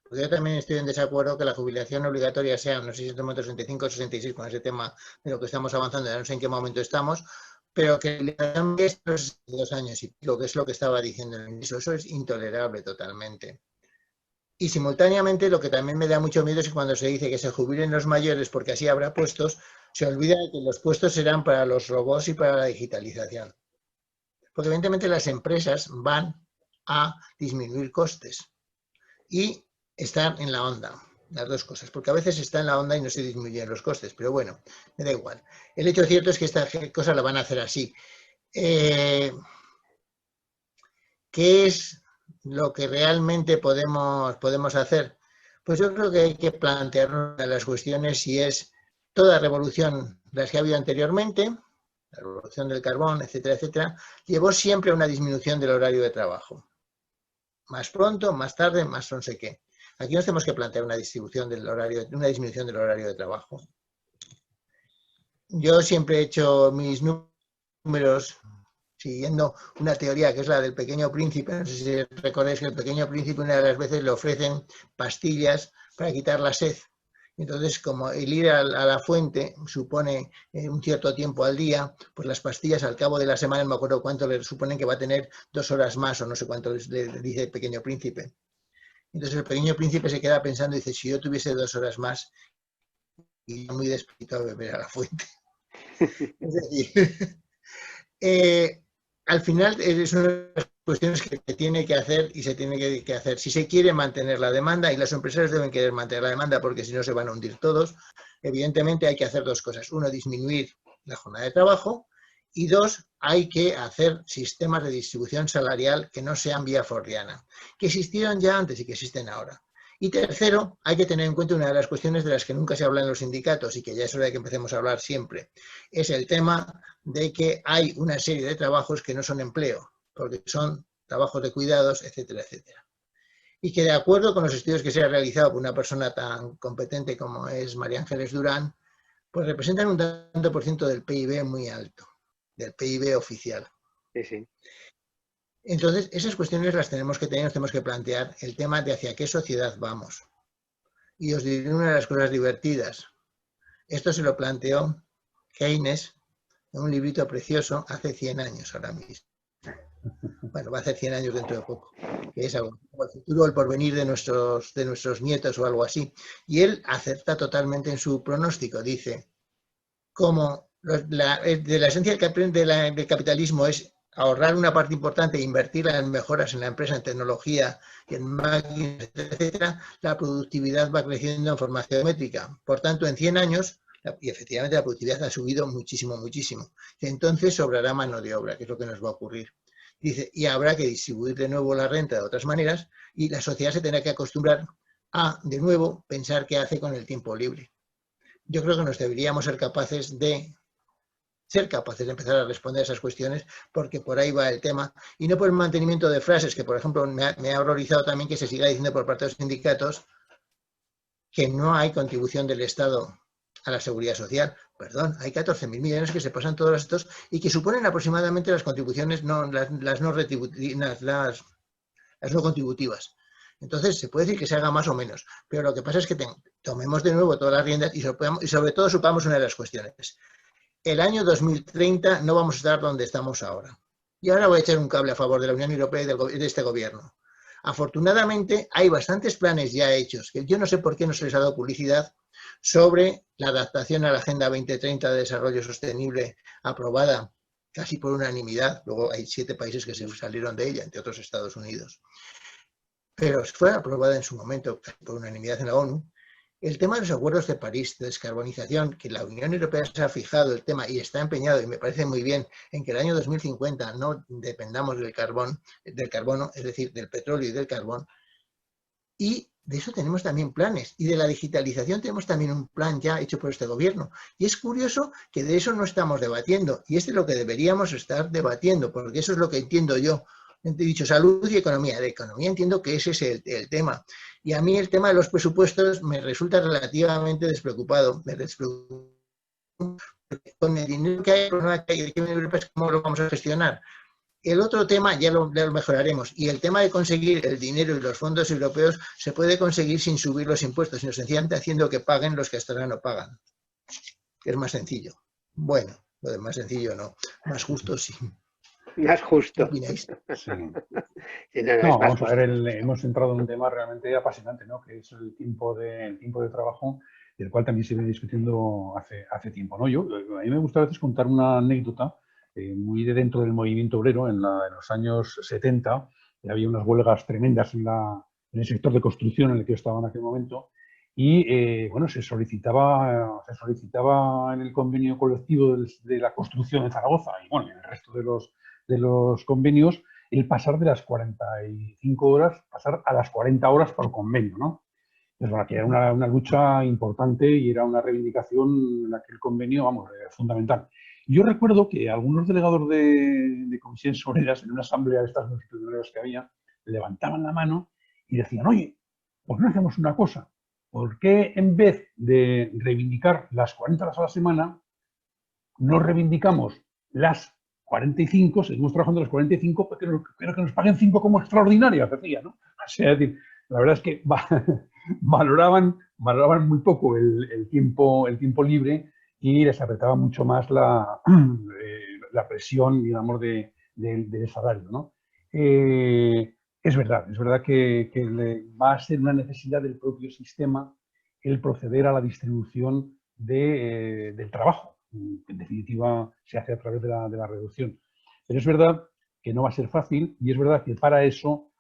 Porque yo también estoy en desacuerdo que la jubilación obligatoria sea, no sé si estamos 65 o 66 con ese tema de lo que estamos avanzando, ya no sé en qué momento estamos, pero que la jubilación es los 2 años y pico, que es lo que estaba diciendo el ministro. Eso es intolerable totalmente. Y simultáneamente lo que también me da mucho miedo es que cuando se dice que se jubilen los mayores porque así habrá puestos, se olvida de que los puestos serán para los robots y para la digitalización. Porque evidentemente las empresas van a disminuir costes y estar en la onda, las dos cosas, porque a veces está en la onda y no se disminuyen los costes, pero bueno, me da igual. El hecho cierto es que esta cosa la van a hacer así. ¿Qué es lo que realmente podemos hacer? Pues yo creo que hay que plantear una de las cuestiones si es toda revolución, las que ha habido anteriormente, la revolución del carbón, etcétera, etcétera, llevó siempre a una disminución del horario de trabajo. Más pronto, más tarde, más no sé qué. Aquí nos tenemos que plantear una disminución del horario de trabajo. Yo siempre he hecho mis números siguiendo una teoría que es la del Pequeño Príncipe. No sé si recordáis que el Pequeño Príncipe una de las veces le ofrecen pastillas para quitar la sed Entonces, como el ir a la fuente supone un cierto tiempo al día, pues las pastillas al cabo de la semana, no me acuerdo cuánto le suponen que va a tener 2 horas más o no sé cuánto le dice el Pequeño Príncipe. Entonces el Pequeño Príncipe se queda pensando y dice, si yo tuviese 2 horas más, iría muy despedido a beber a la fuente. Es decir, al final es una de las cuestiones que tiene que hacer y se tiene que hacer. Si se quiere mantener la demanda, y los empresarios deben querer mantener la demanda porque si no se van a hundir todos, evidentemente hay que hacer 2 cosas. Uno, disminuir la jornada de trabajo y 2, hay que hacer sistemas de distribución salarial que no sean vía fordiana, que existieron ya antes y que existen ahora. Y tercero, hay que tener en cuenta una de las cuestiones de las que nunca se habla en los sindicatos y que ya es hora de que empecemos a hablar siempre. Es el tema de que hay una serie de trabajos que no son empleo, porque son trabajos de cuidados, etcétera, etcétera. Y que de acuerdo con los estudios que se han realizado por una persona tan competente como es María Ángeles Durán, pues representan un tanto por ciento del PIB muy alto, del PIB oficial. Sí, sí. Entonces, esas cuestiones las tenemos que tener, nos tenemos que plantear el tema de hacia qué sociedad vamos. Y os diré una de las cosas divertidas. Esto se lo planteó Keynes en un librito precioso hace 100 años ahora mismo. Bueno, va a hacer 100 años dentro de poco, que es algo el futuro o el porvenir de nuestros nietos o algo así. Y él acerta totalmente en su pronóstico. Dice, como de la esencia del capitalismo es ahorrar una parte importante e invertirla en mejoras en la empresa, en tecnología, en máquinas, etcétera, la productividad va creciendo en forma geométrica. Por tanto, en 100 años, y efectivamente la productividad ha subido muchísimo, muchísimo. Entonces sobrará mano de obra, que es lo que nos va a ocurrir. Dice, y habrá que distribuir de nuevo la renta de otras maneras y la sociedad se tendrá que acostumbrar a, de nuevo, pensar qué hace con el tiempo libre. Yo creo que nos deberíamos ser capaces de empezar a responder a esas cuestiones, porque por ahí va el tema, y no por el mantenimiento de frases, que por ejemplo me ha horrorizado también que se siga diciendo por parte de los sindicatos que no hay contribución del Estado a la seguridad social. Perdón, hay 14.000 millones que se pasan todos estos y que suponen aproximadamente las contribuciones, las no contributivas. Entonces, se puede decir que se haga más o menos, pero lo que pasa es que tomemos de nuevo todas las riendas y sobre todo supamos una de las cuestiones. El año 2030 no vamos a estar donde estamos ahora. Y ahora voy a echar un cable a favor de la Unión Europea y de este gobierno. Afortunadamente, hay bastantes planes ya hechos, que yo no sé por qué no se les ha dado publicidad, sobre la adaptación a la Agenda 2030 de Desarrollo Sostenible aprobada casi por unanimidad. Luego hay 7 países que se salieron de ella, entre otros Estados Unidos. Pero fue aprobada en su momento casi por unanimidad en la ONU. El tema de los acuerdos de París de descarbonización, que la Unión Europea se ha fijado el tema y está empeñado, y me parece muy bien, en que el año 2050 no dependamos del carbono, es decir, del petróleo y del carbón. Y de eso tenemos también planes. Y de la digitalización tenemos también un plan ya hecho por este gobierno. Y es curioso que de eso no estamos debatiendo. Y es de lo que deberíamos estar debatiendo, porque eso es lo que entiendo yo. He dicho salud y economía. De economía entiendo que ese es el tema. Y a mí el tema de los presupuestos me resulta relativamente despreocupado. Con el dinero que hay, el problema que hay en Europa es cómo lo vamos a gestionar. El otro tema ya lo mejoraremos. Y el tema de conseguir el dinero y los fondos europeos se puede conseguir sin subir los impuestos, sino sencillamente haciendo que paguen los que hasta ahora no pagan. Es más sencillo. Bueno, lo de más sencillo no. Más justo sí. Más justo. ¿Qué opináis? Sí. Sí, No, vamos a ver, hemos entrado en un tema realmente apasionante, ¿no? Que es el tiempo de trabajo, del cual también se viene discutiendo hace tiempo, ¿no? A mí me gusta a veces contar una anécdota muy de dentro del movimiento obrero. En los años 70 había unas huelgas tremendas en el sector de construcción en el que yo estaba en aquel momento, y bueno, se solicitaba en el convenio colectivo de la construcción en Zaragoza y bueno, en el resto de los convenios, el pasar de las 45 horas, pasar a las 40 horas por convenio, ¿no? Pues bueno, que era una lucha importante y era una reivindicación en aquel convenio, vamos, fundamental. Yo recuerdo que algunos delegados de comisiones obreras, en una asamblea de estas constitucionales que había, levantaban la mano y decían, oye, ¿por qué no hacemos una cosa? ¿Por qué en vez de reivindicar las 40 horas a la semana, no reivindicamos las 45, seguimos trabajando las 45, pero que nos paguen 5 como extraordinarias, decía, ¿no? O sea, es decir, la verdad es que valoraban valoraban muy poco el tiempo libre y les apretaba mucho más la presión, digamos, del salario, ¿no? Es verdad que va a ser una necesidad del propio sistema el proceder a la distribución del trabajo. En definitiva, se hace a través de la reducción. Pero es verdad que no va a ser fácil y es verdad que para eso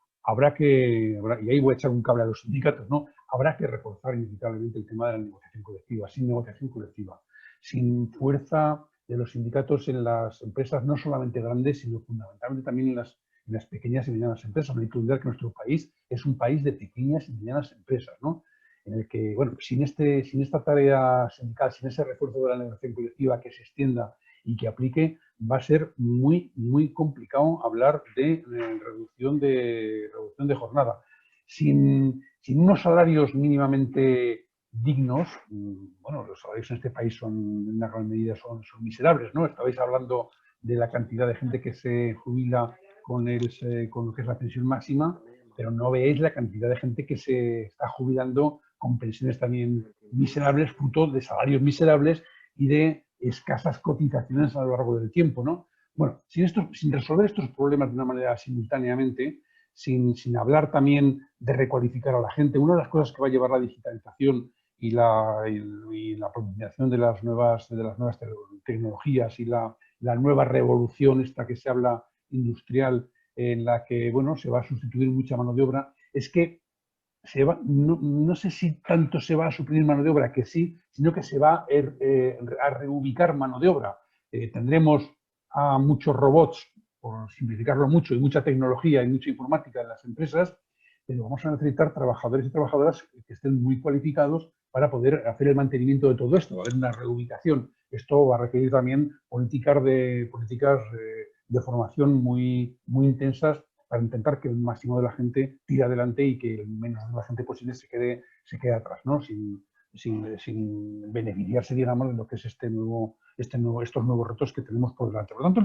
y ahí voy a echar un cable a los sindicatos, ¿no? Habrá que reforzar inevitablemente el tema de la negociación colectiva. Sin negociación colectiva, sin fuerza de los sindicatos en las empresas, no solamente grandes, sino fundamentalmente también en las pequeñas y medianas empresas. No hay que olvidar que nuestro país es un país de pequeñas y medianas empresas, ¿no? En el que, bueno, sin esta tarea sindical, sin ese refuerzo de la negociación colectiva que se extienda y que aplique, va a ser muy, muy complicado hablar de reducción de jornada. Sin unos salarios mínimamente dignos, bueno, los salarios en este país en una gran medida son miserables, ¿no? Estabais hablando de la cantidad de gente que se jubila con lo que es la pensión máxima, pero no veis la cantidad de gente que se está jubilando con pensiones también miserables, fruto de salarios miserables y de escasas cotizaciones a lo largo del tiempo, ¿no? Bueno, sin resolver estos problemas de una manera simultáneamente, sin hablar también de recualificar a la gente, una de las cosas que va a llevar la digitalización y la profundización de las nuevas tecnologías y la nueva revolución esta que se habla industrial, en la que, bueno, se va a sustituir mucha mano de obra, es que no sé si tanto se va a suprimir mano de obra, que sí, sino que se va a reubicar mano de obra. Tendremos a muchos robots, por simplificarlo mucho, y mucha tecnología y mucha informática en las empresas, pero vamos a necesitar trabajadores y trabajadoras que estén muy cualificados para poder hacer el mantenimiento de todo esto. Va a haber una reubicación. Esto va a requerir también políticas de formación muy, muy intensas para intentar que el máximo de la gente tire adelante y que el menos de la gente posible se quede atrás, ¿no? Sin beneficiarse, digamos, de lo que es estos nuevos retos que tenemos por delante. Por lo tanto,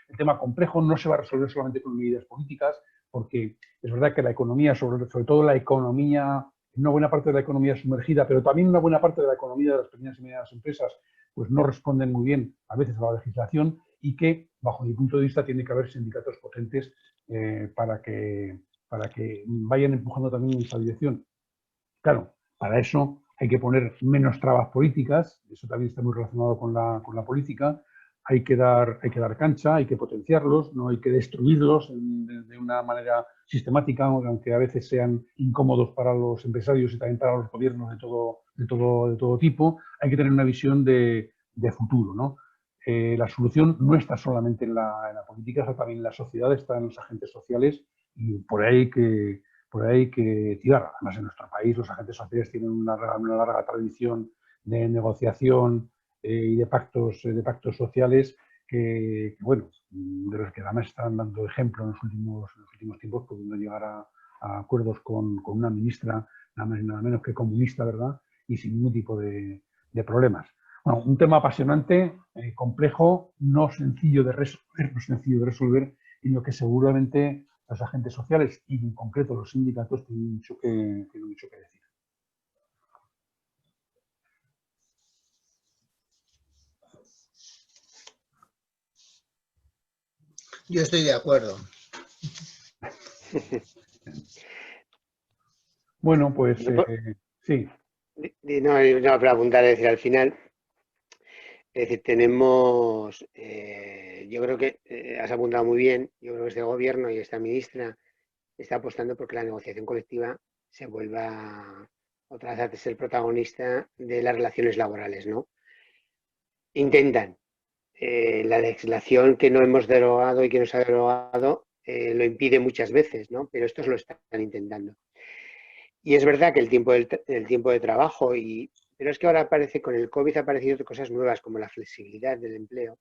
el tema complejo no se va a resolver solamente con medidas políticas, porque es verdad que la economía, sobre todo la economía, una buena parte de la economía sumergida, pero también una buena parte de la economía de las pequeñas y medianas empresas, pues no responden muy bien a veces a la legislación y que, bajo mi punto de vista, tiene que haber sindicatos potentes para que vayan empujando también en esa dirección. Claro, para eso hay que poner menos trabas políticas, eso también está muy relacionado con la política, hay que dar cancha, hay que potenciarlos, no hay que destruirlos de una manera sistemática, aunque a veces sean incómodos para los empresarios y también para los gobiernos de todo tipo. Hay que tener una visión de futuro, ¿no? La solución no está solamente en la política, está también en la sociedad, está en los agentes sociales y por ahí hay que tirar. Además, en nuestro país los agentes sociales tienen una larga tradición de negociación y de pactos sociales bueno, de los que además están dando ejemplo en los últimos tiempos, pudiendo llegar a acuerdos con una ministra nada más y nada menos que comunista, ¿verdad? Y sin ningún tipo de problemas. Bueno, un tema apasionante, complejo, no sencillo de resolver, y lo que seguramente los agentes sociales y en concreto los sindicatos tienen mucho que decir. Yo estoy de acuerdo. Bueno, pues sí. No, para apuntar, es decir, al final, es decir, tenemos, yo creo que has apuntado muy bien, yo creo que este gobierno y esta ministra está apostando porque la negociación colectiva se vuelva otra vez a ser protagonista de las relaciones laborales, ¿no? Intentan. La legislación que no hemos derogado y que no se ha derogado lo impide muchas veces, ¿no? Pero estos lo están intentando. Y es verdad que el tiempo de trabajo, pero es que ahora aparece, con el COVID, ha aparecido cosas nuevas como la flexibilidad del empleo,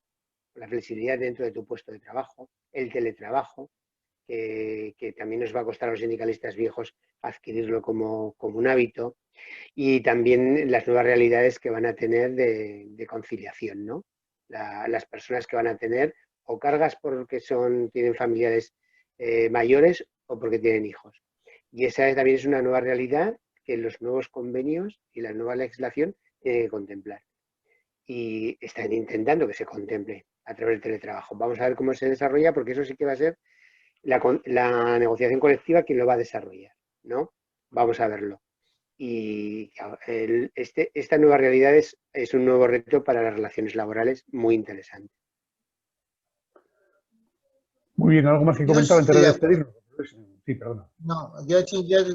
la flexibilidad dentro de tu puesto de trabajo, el teletrabajo, que también nos va a costar a los sindicalistas viejos adquirirlo como un hábito, y también las nuevas realidades que van a tener de conciliación, ¿no? Las personas que van a tener o cargas porque tienen familiares mayores o porque tienen hijos. Y esa también es una nueva realidad que los nuevos convenios y la nueva legislación tienen que contemplar. Y están intentando que se contemple a través del teletrabajo. Vamos a ver cómo se desarrolla, porque eso sí que va a ser la negociación colectiva quien lo va a desarrollar, ¿no? Vamos a verlo. Y claro, esta nueva realidad es un nuevo reto para las relaciones laborales muy interesante. Muy bien, ¿algo más que comentar antes de despedirnos? Sí, perdona. No, yo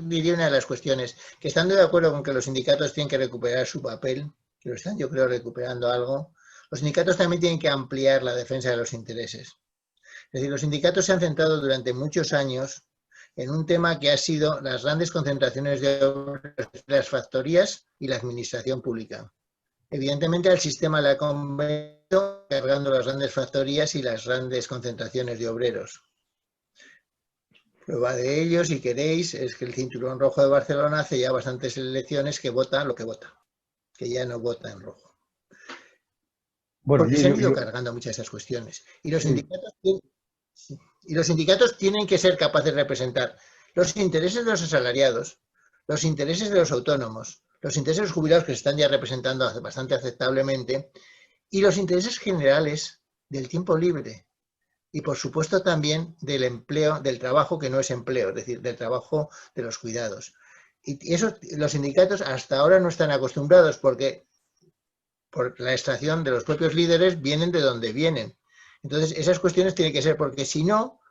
diría una de las cuestiones, que estando de acuerdo con que los sindicatos tienen que recuperar su papel, que lo están yo creo recuperando algo, los sindicatos también tienen que ampliar la defensa de los intereses. Es decir, los sindicatos se han centrado durante muchos años en un tema que ha sido las grandes concentraciones de obras, las factorías y la administración pública. Evidentemente al sistema le ha convenido cargando las grandes factorías y las grandes concentraciones de obreros. Prueba de ello, si queréis, es que el Cinturón Rojo de Barcelona hace ya bastantes elecciones que vota lo que vota, que ya no vota en rojo. Bueno, porque se han ido cargando muchas de esas cuestiones. Y los sindicatos tienen que ser capaces de representar los intereses de los asalariados, los intereses de los autónomos, los intereses de los jubilados que se están ya representando bastante aceptablemente, y los intereses generales del tiempo libre. Y por supuesto también del empleo, del trabajo que no es empleo, es decir, del trabajo de los cuidados. Y eso los sindicatos hasta ahora no están acostumbrados porque por la extracción de los propios líderes vienen de donde vienen. Entonces esas cuestiones tienen que ser, porque si no,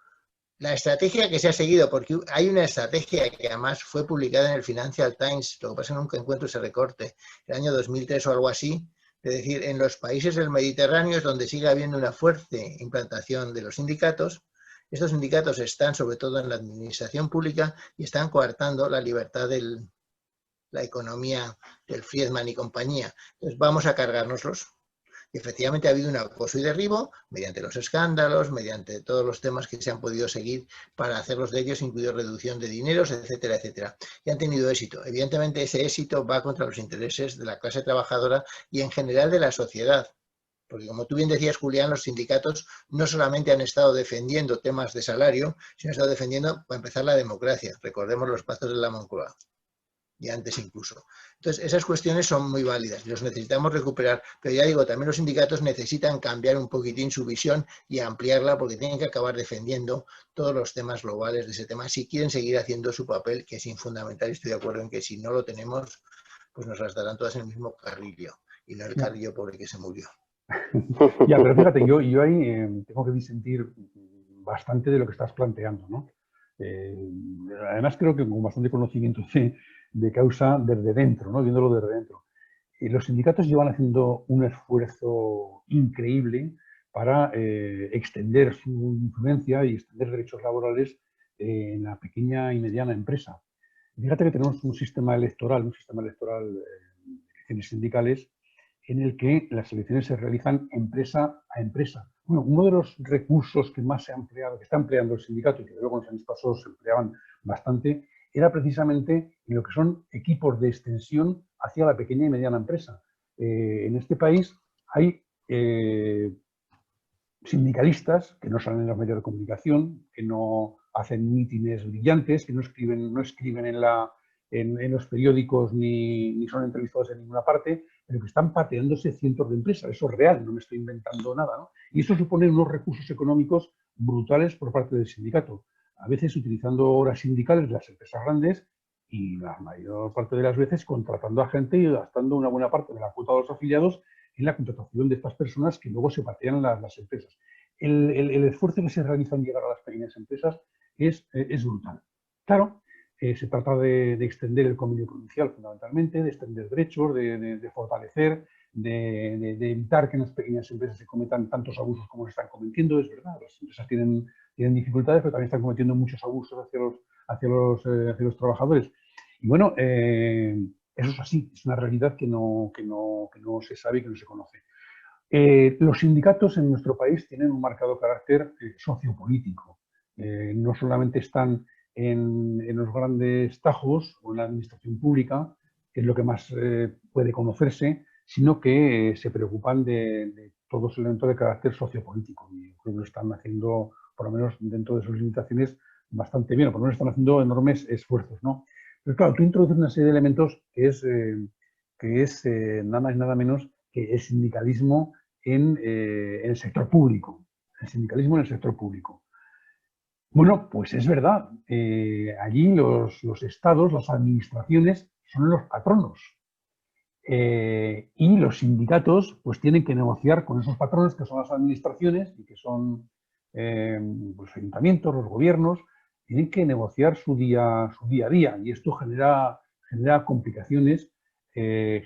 la estrategia que se ha seguido, porque hay una estrategia que además fue publicada en el Financial Times, lo que pasa es que nunca encuentro ese recorte, el año 2003 o algo así, es decir, en los países del Mediterráneo es donde sigue habiendo una fuerte implantación de los sindicatos. Estos sindicatos están sobre todo en la administración pública y están coartando la libertad de la economía del Friedman y compañía. Entonces vamos a cargárnoslos. Y efectivamente ha habido un acoso y derribo mediante los escándalos, mediante todos los temas que se han podido seguir para hacerlos de ellos, incluido reducción de dineros, etcétera, etcétera. Y han tenido éxito. Evidentemente ese éxito va contra los intereses de la clase trabajadora y en general de la sociedad. Porque como tú bien decías, Julián, los sindicatos no solamente han estado defendiendo temas de salario, sino han estado defendiendo, para empezar, la democracia. Recordemos los pactos de la Moncloa. Y antes incluso. Entonces, esas cuestiones son muy válidas y los necesitamos recuperar, pero ya digo, también los sindicatos necesitan cambiar un poquitín su visión y ampliarla porque tienen que acabar defendiendo todos los temas globales de ese tema si quieren seguir haciendo su papel, que es fundamental. Estoy de acuerdo en que si no lo tenemos, pues nos las darán todas en el mismo carrillo y no el carrillo pobre que se murió. Ya, pero fíjate, yo ahí tengo que disentir bastante de lo que estás planteando, ¿no? Además creo que con bastante conocimiento de causa desde dentro, ¿no? Viéndolo desde dentro. Los sindicatos llevan haciendo un esfuerzo increíble para extender su influencia y extender derechos laborales en la pequeña y mediana empresa. Fíjate que tenemos un sistema electoral de elecciones sindicales en el que las elecciones se realizan empresa a empresa. Bueno, uno de los recursos que más se ha empleado, que está empleando el sindicato y que luego en los años pasados se empleaban bastante, era precisamente en lo que son equipos de extensión hacia la pequeña y mediana empresa. En este país hay sindicalistas que no salen en los medios de comunicación, que no hacen mítines brillantes, que no escriben en los periódicos ni son entrevistados en ninguna parte, pero que están pateándose cientos de empresas. Eso es real, no me estoy inventando nada, ¿no? Y eso supone unos recursos económicos brutales por parte del sindicato. A veces utilizando horas sindicales de las empresas grandes y la mayor parte de las veces contratando a gente y gastando una buena parte de la cuota de los afiliados en la contratación de estas personas que luego se patean las empresas. El esfuerzo que se realiza en llegar a las pequeñas empresas es brutal. Claro, se trata de extender el convenio provincial fundamentalmente, de extender derechos, de fortalecer, de evitar que en las pequeñas empresas se cometan tantos abusos como se están cometiendo. Es verdad, las empresas tienen dificultades, pero también están cometiendo muchos abusos hacia los trabajadores. Y bueno, eso es así, es una realidad que no se sabe y que no se conoce. Los sindicatos en nuestro país tienen un marcado carácter sociopolítico. No solamente están en los grandes tajos o en la administración pública, que es lo que más puede conocerse, sino que se preocupan de todos los elementos de carácter sociopolítico. Y creo que lo están haciendo, por lo menos dentro de sus limitaciones, bastante bien, o por lo menos están haciendo enormes esfuerzos, ¿no? Pero claro, tú introduces una serie de elementos que es nada más y nada menos que el sindicalismo en el sector público. El sindicalismo en el sector público. Bueno, pues es verdad. Allí los estados, las administraciones, son los patronos. Y los sindicatos pues tienen que negociar con esos patrones que son las administraciones y que son los ayuntamientos, los gobiernos, tienen que negociar su día a día y esto genera complicaciones, crea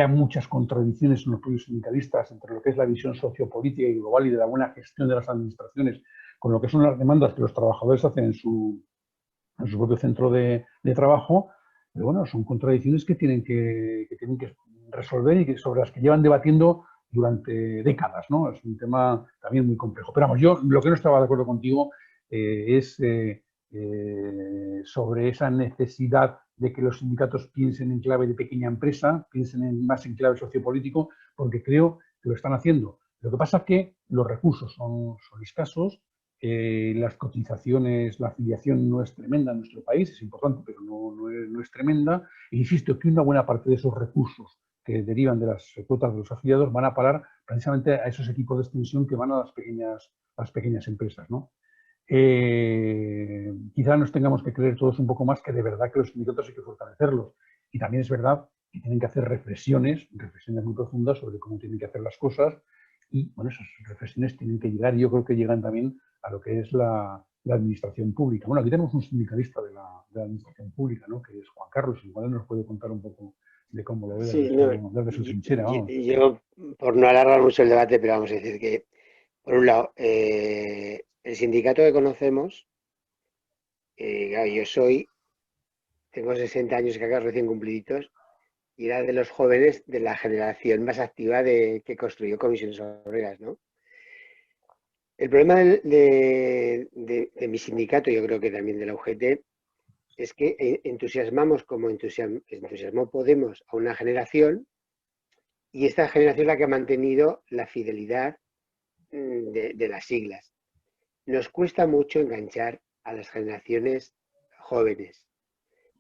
muchas contradicciones en los propios sindicalistas entre lo que es la visión sociopolítica y global y de la buena gestión de las administraciones con lo que son las demandas que los trabajadores hacen en su propio centro de trabajo. Pero bueno, son contradicciones que tienen que resolver y sobre las que llevan debatiendo durante décadas, ¿no? Es un tema también muy complejo. Pero vamos, yo lo que no estaba de acuerdo contigo es sobre esa necesidad de que los sindicatos piensen en clave de pequeña empresa, piensen más en clave sociopolítico, porque creo que lo están haciendo. Lo que pasa es que los recursos son escasos, las cotizaciones, la afiliación no es tremenda en nuestro país, es importante, pero no es tremenda. E insisto que una buena parte de esos recursos que derivan de las cuotas de los afiliados van a parar precisamente a esos equipos de extensión que van a las pequeñas empresas, ¿no? Quizá nos tengamos que creer todos un poco más que de verdad que los sindicatos hay que fortalecerlos. Y también es verdad que tienen que hacer reflexiones muy profundas sobre cómo tienen que hacer las cosas. Y bueno, esas reflexiones tienen que llegar, y yo creo que llegan también a lo que es la administración pública. Bueno, aquí tenemos un sindicalista de la administración pública, ¿no? Que es Juan Carlos, igual nos puede contar un poco de cómo lo ve Sí, desde su trinchera. Vamos. yo, por no alargar mucho el debate, pero vamos a decir que, por un lado, el sindicato que conocemos, claro, tengo 60 años que acá recién cumpliditos, y era de los jóvenes de la generación más activa que construyó Comisiones Obreras, ¿no? El problema de mi sindicato, yo creo que también de la UGT, es que entusiasmamos como entusiasmó Podemos a una generación, y esta generación es la que ha mantenido la fidelidad de las siglas. Nos cuesta mucho enganchar a las generaciones jóvenes,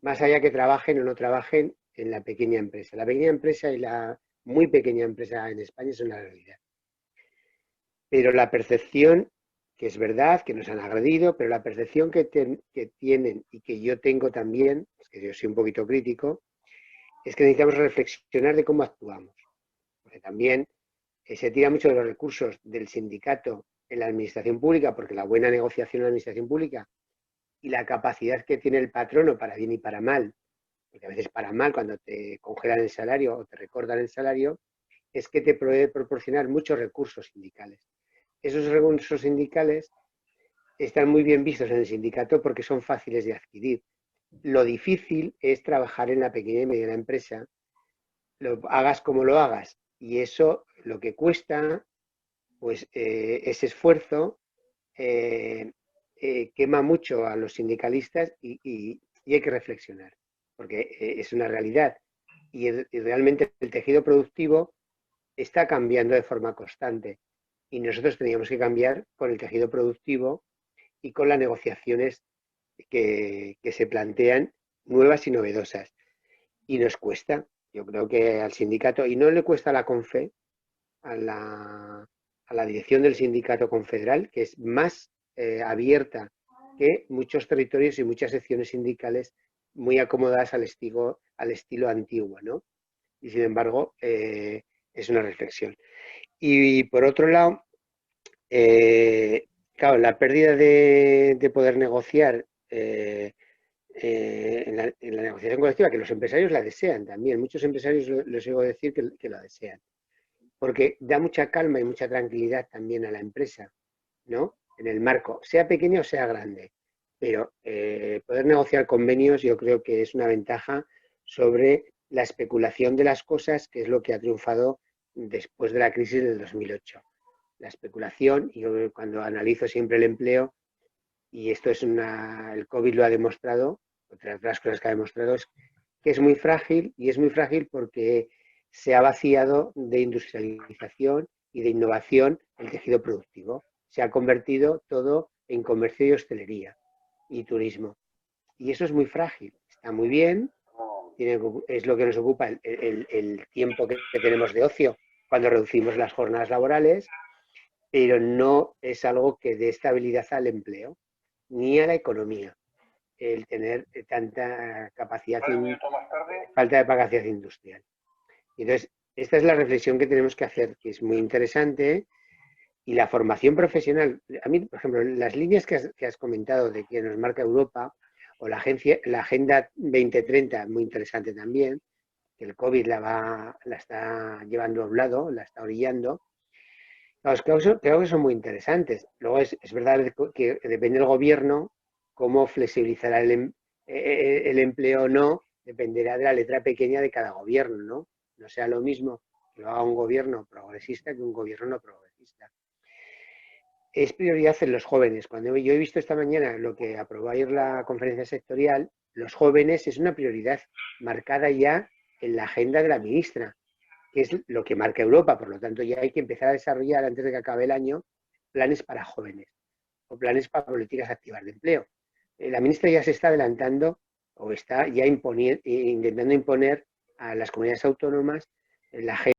más allá que trabajen o no trabajen en la pequeña empresa. La pequeña empresa y la muy pequeña empresa en España es una realidad. Pero la percepción, que es verdad que nos han agredido, pero la percepción que tienen y que yo tengo también, es que yo soy un poquito crítico, es que necesitamos reflexionar de cómo actuamos. Porque también se tira mucho de los recursos del sindicato en la administración pública, porque la buena negociación en la administración pública y la capacidad que tiene el patrono para bien y para mal, porque a veces para mal cuando te congelan el salario o te recortan el salario, es que te puede proporcionar muchos recursos sindicales. Esos recursos sindicales están muy bien vistos en el sindicato porque son fáciles de adquirir. Lo difícil es trabajar en la pequeña y mediana empresa, lo hagas como lo hagas, y eso lo que cuesta, pues ese esfuerzo quema mucho a los sindicalistas y hay que reflexionar, porque es una realidad y realmente el tejido productivo está cambiando de forma constante y nosotros teníamos que cambiar con el tejido productivo y con las negociaciones que se plantean nuevas y novedosas. Y nos cuesta, yo creo que al sindicato, y no le cuesta a la CONFE, a la dirección del sindicato confederal, que es más abierta que muchos territorios y muchas secciones sindicales muy acomodadas al estilo antiguo, ¿no? Y sin embargo, es una reflexión. Y por otro lado, claro, la pérdida de poder negociar en la negociación colectiva, que los empresarios la desean también, muchos empresarios les oigo decir que la desean, porque da mucha calma y mucha tranquilidad también a la empresa, ¿no? En el marco, sea pequeño o sea grande, pero poder negociar convenios yo creo que es una ventaja sobre la especulación de las cosas, que es lo que ha triunfado después de la crisis del 2008. La especulación, y yo cuando analizo siempre el empleo, y esto es el COVID lo ha demostrado, otras cosas que ha demostrado es que es muy frágil, y es muy frágil porque se ha vaciado de industrialización y de innovación el tejido productivo. Se ha convertido todo en comercio y hostelería y turismo. Y eso es muy frágil. Está muy bien, es lo que nos ocupa el tiempo que tenemos de ocio cuando reducimos las jornadas laborales, pero no es algo que dé estabilidad al empleo ni a la economía, el tener tanta capacidad, falta de capacidad industrial. Entonces, esta es la reflexión que tenemos que hacer, que es muy interesante. Y la formación profesional, a mí, por ejemplo, las líneas que has comentado de que nos marca Europa, o la Agenda 2030, muy interesante también, que el COVID la está llevando a un lado, la está orillando. Creo que son muy interesantes. Luego es verdad que depende del gobierno cómo flexibilizará el empleo o no, dependerá de la letra pequeña de cada gobierno, ¿no? No sea lo mismo que lo haga un gobierno progresista que un gobierno no progresista. Es prioridad en los jóvenes. Cuando yo he visto esta mañana lo que aprobó ayer la conferencia sectorial, los jóvenes es una prioridad marcada ya en la agenda de la ministra, que es lo que marca Europa. Por lo tanto, ya hay que empezar a desarrollar, antes de que acabe el año, planes para jóvenes o planes para políticas activas de empleo. La ministra ya se está adelantando o está ya intentando imponer a las comunidades autónomas la agenda